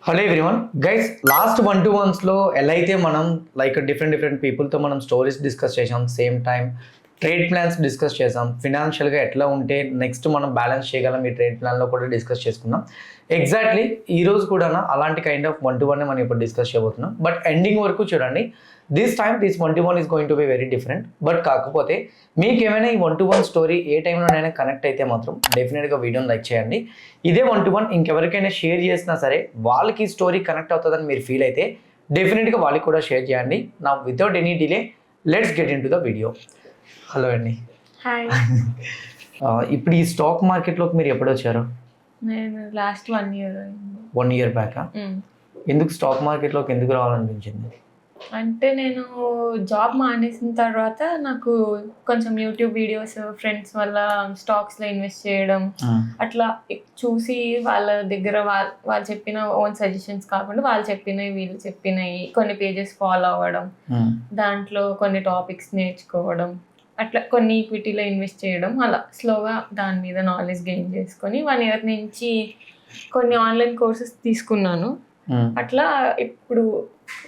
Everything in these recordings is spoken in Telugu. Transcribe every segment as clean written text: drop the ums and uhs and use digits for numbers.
Hello everyone guys, last 1 to 1 ఎలా అయితే మనం లైక్ డిఫరెంట్ పీపుల్తో మనం స్టోరీస్ డిస్కస్ చేసాం, same time trade plans discuss చేసాం, ఫినాన్షియల్గా ఎట్లా ఉంటే నెక్స్ట్ మనం బ్యాలెన్స్ చేయగలం ఈ ట్రేడ్ ప్లాన్లో కూడా డిస్కస్ చేసుకున్నాం. ఎగ్జాక్ట్లీ ఈరోజు కూడా అలాంటి కైండ్ ఆఫ్ 1 to 1 మనం ఇప్పుడు డిస్కస్ చేయబోతున్నాం. బట్ ఎండింగ్ వరకు చూడండి, this 1 to 1 is going to be very different. But కాకపోతే మీకు ఏమైనా ఈ 1 to 1 స్టోరీ ఏ టైంలోనైనా కనెక్ట్ అయితే మాత్రం డెఫినెట్గా వీడియోని లైక్ చేయండి. ఇదే 1 to 1 ఇంకెవరికైనా షేర్ చేసినా సరే వాళ్ళకి ఈ స్టోరీ కనెక్ట్ అవుతుందని మీరు ఫీల్ అయితే డెఫినెట్గా వాళ్ళకి కూడా షేర్ చేయండి. నా without any delay let's get in to the video. Hello అండి. హాయ్. ఇప్పుడు ఈ స్టాక్ మార్కెట్లోకి మీరు ఎప్పుడు వచ్చారు? నేను లాస్ట్ 1 year 1 year బ్యాక్. ఎందుకు స్టాక్ మార్కెట్లోకి ఎందుకు రావాలనిపించింది? అంటే నేను జాబ్ మానేసిన తర్వాత నాకు కొంచెం యూట్యూబ్ వీడియోస్ ఫ్రెండ్స్ వల్ల స్టాక్స్లో ఇన్వెస్ట్ చేయడం అట్లా చూసి వాళ్ళ దగ్గర వాళ్ళు చెప్పిన ఓన్ సజెషన్స్ కాకుండా వాళ్ళు చెప్పినవి వీళ్ళు చెప్పినవి కొన్ని పేజెస్ ఫాలో అవ్వడం, దాంట్లో కొన్ని టాపిక్స్ నేర్చుకోవడం, అట్లా కొన్ని ఈక్విటీలో ఇన్వెస్ట్ చేయడం, అలా స్లోగా దాని మీద నాలెడ్జ్ గెయిన్ చేసుకొని 1 year నుంచి కొన్ని ఆన్లైన్ కోర్సెస్ తీసుకున్నాను. అట్లా ఇప్పుడు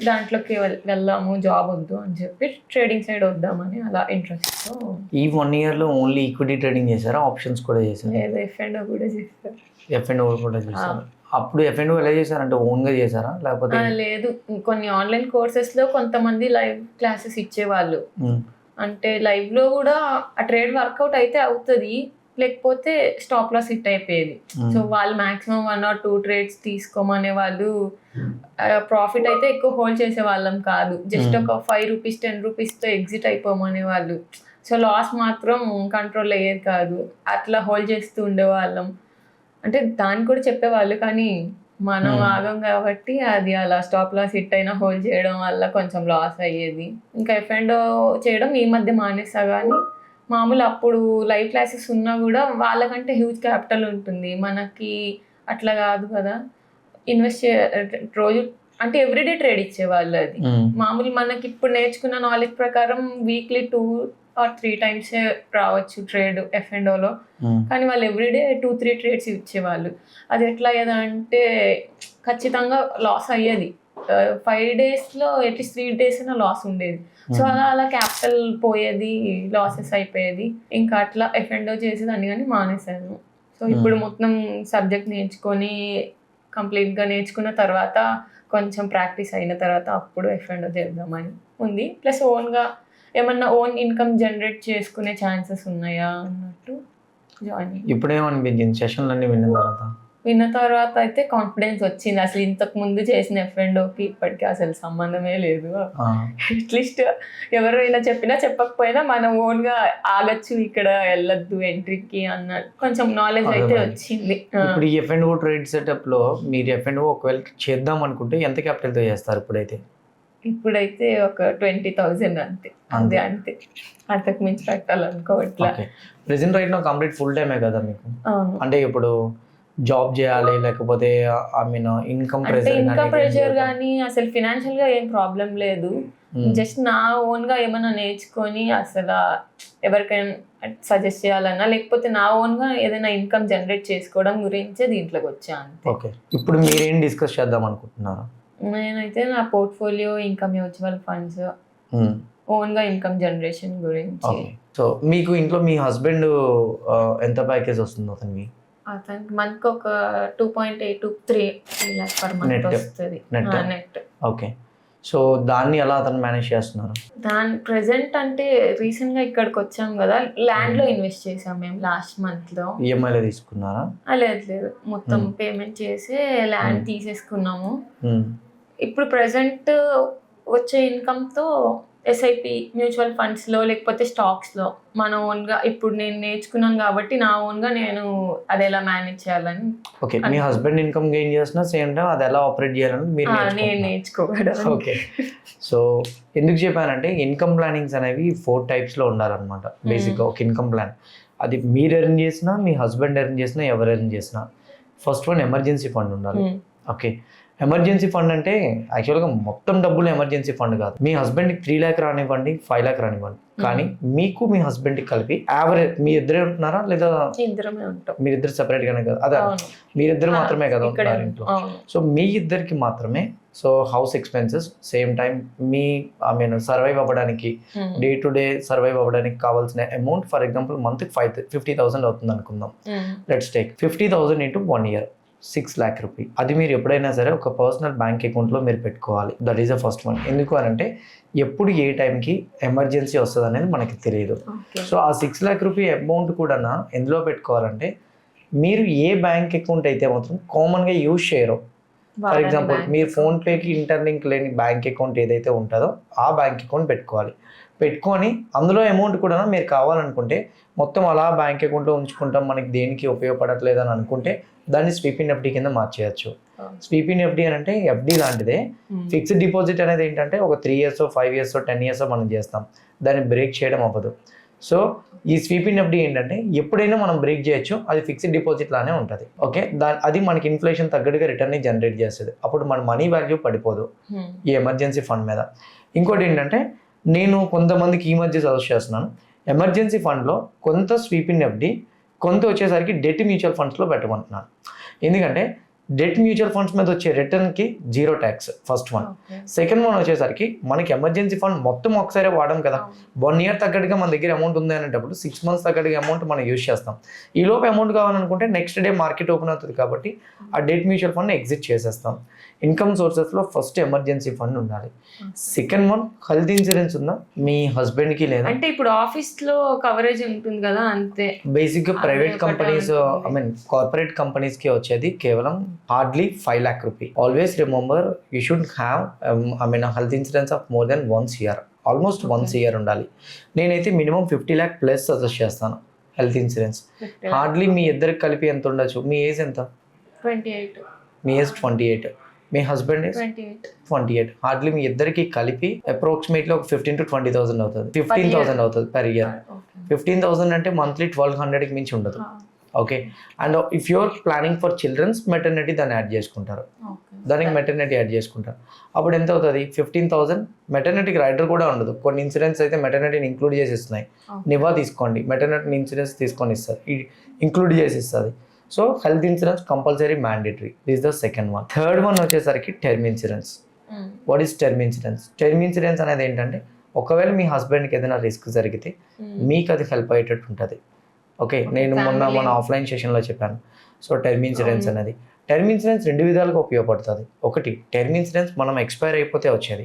దాంట్లోకి వెళ్దాము, జాబ్ వద్దు అని చెప్పి ట్రేడింగ్ సైడ్ వద్దామని అలా ఇంట్రెస్ట్. ఈ 1 yearలో ఓన్లీ ఈక్విటీ ట్రేడింగ్ చేశారా, ఆప్షన్స్ కూడా చేశారా? లేదు, F&O కూడా చేశారు. F&O కూడా చేశారు. అప్పుడు F&O ఎలా చేశారంటే ఓన్గా చేశారా లేకపోతే? లేదు, కొన్ని ఆన్లైన్ కోర్సెస్లో కొంతమంది లైవ్ క్లాసెస్ ఇచ్చేవాళ్ళు. అంటే లైవ్లో కూడా ఆ ట్రేడ్ వర్కౌట్ అయితే అవుతుంది, లేకపోతే స్టాప్ లాస్ హిట్ అయిపోయేది. సో వాళ్ళు మాక్సిమం 1 or 2 ట్రేడ్స్ తీసుకోమనే వాళ్ళు. ప్రాఫిట్ అయితే ఎక్కువ హోల్డ్ చేసే వాళ్ళం కాదు, జస్ట్ ఒక 5 రూపీస్ 10 రూపీస్తో ఎగ్జిట్ అయిపోమనే వాళ్ళు. సో లాస్ మాత్రం కంట్రోల్ అయ్యేది కాదు, అట్లా హోల్డ్ చేస్తూ ఉండేవాళ్ళం. అంటే దాన్ని కూడా చెప్పేవాళ్ళు, కానీ మనం ఆగం కాబట్టి అది అలా స్టాప్ లాస్ హిట్ అయినా హోల్డ్ చేయడం వల్ల కొంచెం లాస్ అయ్యేది. ఇంకా F&O చేయడం ఈ మధ్య మానేసా. కానీ మామూలు అప్పుడు లైవ్ క్లాసెస్ ఉన్నా కూడా వాళ్ళకంటే హ్యూజ్ క్యాపిటల్ ఉంటుంది, మనకి అట్లా కాదు కదా. ఇన్వెస్ట్ రోజు అంటే ఎవ్రీడే ట్రేడ్ ఇచ్చేవాళ్ళు. అది మామూలు మనకి ఇప్పుడు నేర్చుకున్న నాలెడ్జ్ ప్రకారం వీక్లీ 2 or 3 times రావచ్చు ట్రేడ్ F&Oలో, కానీ వాళ్ళు ఎవ్రీడే 2-3 ట్రేడ్స్ ఇచ్చేవాళ్ళు. అది ఎట్లా అయ్యేదంటే ఖచ్చితంగా లాస్ అయ్యేది. 5 daysలో అట్లీస్ట్ 3 days అయినా లాస్ ఉండేది. సో అలా క్యాపిటల్ పోయేది, లాసెస్ అయిపోయేది. ఇంకా అట్లా F&O చేసేదాన్ని కానీ మానేశాను. సో ఇప్పుడు మొత్తం సబ్జెక్ట్ నేర్చుకొని కంప్లీట్గా నేర్చుకున్న తర్వాత కొంచెం ప్రాక్టీస్ అయిన తర్వాత అప్పుడు F&O చేద్దామని ఉంది. ప్లస్ ఓన్గా ఏమన్నా ఓన్ ఇన్కమ్ జనరేట్ చేసుకునే ఛాన్సెస్ ఉన్నాయా అన్నట్టు జాయిన్. ఇప్పుడేమనిపించింది సెషన్లన్నీ విన్న తర్వాత అయితే కాన్ఫిడెన్స్ వచ్చింది. అసలు ఇంతకు ముందు చేసిన F&Oకి ఇప్పటికీ అసలు సంబంధమే లేదు. అట్లీస్ట్ ఎవరైనా చెప్పినా చెప్పకపోయినా మనం ఓన్గా ఆగచ్చు, ఇక్కడ వెళ్ళొద్దు ఎంట్రీకి అన్న కొంచెం నాలెడ్జ్ అయితే వచ్చింది. ఇప్పుడు ఈ F&O ట్రేడ్ సెటప్లో మీరు F&O ఒకవేళ చేద్దాం అనుకుంటే ఎంత క్యాపిటల్తో చేస్తారు? ఇప్పుడైతే ఒక 20,000 అంతే. అంతకు మించి పెట్టాలనుకోవట్లా. ప్రెజెంట్ రైట్ నా కంప్లీట్ ఫుల్ టైమే కదా మీకు? అంటే ఇప్పుడు జాబ్ చేయాలి లేకపోతే ఇన్కమ్ ప్రెషర్ కానీ అసలు ఫినాన్షియల్ గా ఏం ప్రాబ్లం లేదు. జస్ట్ నా ఓన్ గా ఏమైనా నేర్చుకొని అసలు ఎవరికైనా సజెస్ట్ చేయాలన్నా లేకపోతే నా ఓన్ గా ఏదైనా ఇన్కమ్ జనరేట్ చేసుకోవడం గురించే దీంట్లోకి వచ్చాను. ఓకే, ఇప్పుడు మీరేం డిస్కస్ చేద్దాం అనుకుంటున్నారు? నేనైతే నా పోర్ట్ఫోలియో ఇంకా మ్యూచువల్ ఫండ్స్ ఓన్ గా ఇన్కమ్ జనరేషన్ గురించి. సో మీకు ఇంట్లో మీ హస్బెండ్ ఎంత ప్యాకేజ్ వస్తుంది అతనికి? అతనికి మంత్కి ఒక 2.8 to 3 lakhs per month వస్తుంది నెట్. ఓకే, సో దాన్ని ఎలా అతను మేనేజ్ చేస్తున్నారు? దాని ప్రెసెంట్ అంటే రీసెంట్ గా ఇక్కడికి వచ్చాం కదా, ల్యాండ్ లో ఇన్వెస్ట్ చేసాం మేము లాస్ట్ మంత్ లో. ఈఎంఐలో తీసుకున్నారా? లేదు, మొత్తం పేమెంట్ చేసి ల్యాండ్ తీసేసుకున్నాము. ఇప్పుడు ప్రెసెంట్ వచ్చే ఇన్కమ్ తో SIP మ్యూచువల్ ఫండ్స్ లో లేకపోతే స్టాక్స్ లో మన ఓన్ గా ఇప్పుడు నేను నేర్చుకున్నాను కాబట్టి నా ఓన్ గా నేను అది ఎలా మేనేజ్ చేయాలని. ఓకే, మీ హస్బెండ్ ఇన్కమ్ గెయిన్ చేస్తున్నా సేమ్ టైం అది ఎలా ఆపరేట్ చేయాలని నేను నేర్చుకోగలను. ఓకే, సో ఎందుకు చెప్పానంటే ఇన్కమ్ ప్లానింగ్స్ అనేవి 4 typesలో ఉండాలన్నమాట. బేసిక్గా ఒక ఇన్కమ్ ప్లాన్ అది మీరు ఎర్న్ చేసినా మీ హస్బెండ్ ఎర్న్ చేసినా ఎవరు ఎర్న్ చేసినా ఫస్ట్ వన్ ఎమర్జెన్సీ ఫండ్ ఉండాలి. ఓకే, ఎమర్జెన్సీ ఫండ్ అంటే యాక్చువల్గా మొత్తం డబ్బులు ఎమర్జెన్సీ ఫండ్ కాదు. మీ హస్బెండ్కి 3 lakhs రానివ్వండి, 5 lakhs రానివ్వండి, కానీ మీకు మీ హస్బెండ్కి కలిపి యావరేజ్ మీ ఇద్దరే ఉంటున్నారా లేదా ఇద్దరమే ఉంటాం. మీరిద్దరు సెపరేట్ గానే కదా, అదే మీరిద్దరు మాత్రమే కదా ఉంటున్నారు ఇంట్లో. సో మీ ఇద్దరికి మాత్రమే. So house expenses same time మీ సర్వైవ్ అవ్వడానికి డే టు డే సర్వైవ్ అవ్వడానికి కావాల్సిన అమౌంట్ ఫర్ ఎగ్జాంపుల్ మంత్కి 50,000 అవుతుంది అనుకుందాం. Let's take 50,000 into 1 year 6 lakh rupees. అది మీరు ఎప్పుడైనా సరే ఒక పర్సనల్ బ్యాంక్ అకౌంట్లో మీరు పెట్టుకోవాలి. That is the first one. ఎందుకు అని అంటే ఎప్పుడు ఏ టైంకి ఎమర్జెన్సీ వస్తుంది అనేది మనకి తెలియదు. సో ఆ 6 lakh rupees అమౌంట్ కూడా ఎందులో పెట్టుకోవాలంటే మీరు ఏ బ్యాంక్ అకౌంట్ అయితే మాత్రం కామన్గా యూజ్ చేయరు. ఫర్ ఎగ్జాంపుల్ మీరు ఫోన్పేకి ఇంటర్లింక్ లేని బ్యాంక్ అకౌంట్ ఏదైతే ఉంటుందో ఆ బ్యాంక్ అకౌంట్ పెట్టుకొని అందులో అమౌంట్ కూడా మీరు కావాలనుకుంటే మొత్తం అలా బ్యాంక్ అకౌంట్లో ఉంచుకుంటాం, మనకి దేనికి ఉపయోగపడట్లేదు అని అనుకుంటే దాన్ని స్వీప్ ఇన్ ఎఫ్డీ కింద మార్చేయచ్చు. స్వీప్ ఇన్ ఎఫ్డీ అని అంటే ఎఫ్డీ లాంటిదే. ఫిక్స్డ్ డిపాజిట్ అనేది ఏంటంటే ఒక 3 years 5 years 10 years మనం చేస్తాం, దాన్ని బ్రేక్ చేయడం అవ్వదు. సో ఈ స్వీప్ ఇన్ ఎఫ్డీ ఏంటంటే ఎప్పుడైనా మనం బ్రేక్ చేయొచ్చు, అది ఫిక్స్డ్ డిపాజిట్ లానే ఉంటుంది. ఓకే, అది మనకి ఇన్ఫ్లేషన్ తగ్గట్టుగా రిటర్న్ జనరేట్ చేస్తుంది. అప్పుడు మన మనీ వాల్యూ పడిపోదు ఈ ఎమర్జెన్సీ ఫండ్ మీద. ఇంకోటి ఏంటంటే నేను కొంతమందికి ఈ మధ్య సజెస్ట్ చేస్తున్నాను, ఎమర్జెన్సీ ఫండ్లో కొంత స్వీప్ ఇన్ ఎఫ్డీ, కొంత వచ్చేసరికి డెట్ మ్యూచువల్ ఫండ్స్లో పెట్టమంటున్నాను. ఎందుకంటే డెట్ మ్యూచువల్ ఫండ్స్ మీద వచ్చే రిటర్న్కి 0 tax first one. Second one వచ్చేసరికి మనకి ఎమర్జెన్సీ ఫండ్ మొత్తం ఒకసారి వాడడం కదా, 1 year తగ్గట్టుగా మన దగ్గర అమౌంట్ ఉంది అనేటప్పుడు 6 months తగ్గట్టుగా అమౌంట్ మనం యూజ్ చేస్తాం. ఈ లోపు అమౌంట్ కావాలనుకుంటే నెక్స్ట్ డే మార్కెట్ ఓపెన్ అవుతుంది కాబట్టి ఆ డెట్ మ్యూచువల్ ఫండ్ ఎగ్జిట్ చేసేస్తాం. ఇన్కమ్ సోర్సెస్లో ఫస్ట్ ఎమర్జెన్సీ ఫండ్ ఉండాలి. సెకండ్ వన్ హెల్త్ ఇన్సూరెన్స్ ఉందా మీ హస్బెండ్కి లేదా అంటే ఇప్పుడు ఆఫీస్లో కవరేజ్ ఉంటుంది కదా అంతే. బేసిక్గా ప్రైవేట్ కంపెనీస్ కార్పొరేట్ కంపెనీస్కి వచ్చేది కేవలం hardly 5 lakh rupees. Always remember you should have health insurance of more than once year. Almost once year ఉండాలి. నేనైతే మినిమం 50 lakh ప్లస్ సజెస్ట్ చేస్తాను హెల్త్ ఇన్సూరెన్స్. హార్డ్లీ మీ ఇద్దరికి కలిపి ఎంత ఉండొచ్చు? మీ ఏజ్ ఎంత? 28. మీ ఏజ్ 28, మీ హస్బెండ్ ఏజ్ 28. హార్డ్లీ మీ ఇద్దరికి కలిపి అప్రాక్సిమేట్లీ ఒక 15,000 to 20,000 అవుతుంది. 15,000 అవుతుంది పర్ ఇయర్. 15,000 అంటే మంత్లీ 1,200కి మించి ఉండదు. Okay, and if you're planning for children's maternity దాన్ని యాడ్ చేసుకుంటారు, దానికి మెటర్నిటీ యాడ్ చేసుకుంటారు. అప్పుడు ఎంత అవుతుంది? 15,000. మెటర్నిటీకి రైడర్ కూడా ఉండదు. కొన్ని ఇన్సూరెన్స్ అయితే మెటర్నిటీని ఇంక్లూడ్ చేసి ఇస్తున్నాయి. నివా తీసుకోండి, మెటర్నిటీ ఇన్సూరెన్స్ తీసుకొని ఇస్తారు, ఇంక్లూడ్ చేసి ఇస్తుంది. So health insurance compulsory mandatory. This the second one. Third one వచ్చేసరికి term insurance. What is term insurance? Term insurance అనేది ఏంటంటే ఒకవేళ మీ హస్బెండ్కి ఏదైనా రిస్క్ జరిగితే మీకు అది హెల్ప్ అయ్యేటట్టు ఉంటుంది. ఓకే, నేను మన ఆఫ్లైన్ సెషన్లో చెప్పాను. సో టర్మ్ ఇన్సూరెన్స్ అనేది, టర్మ్ ఇన్సూరెన్స్ 2 విధాలుగా ఉపయోగపడుతుంది. ఒకటి, టర్మ్ ఇన్సూరెన్స్ మనం ఎక్స్పైర్ అయిపోతే వచ్చేది.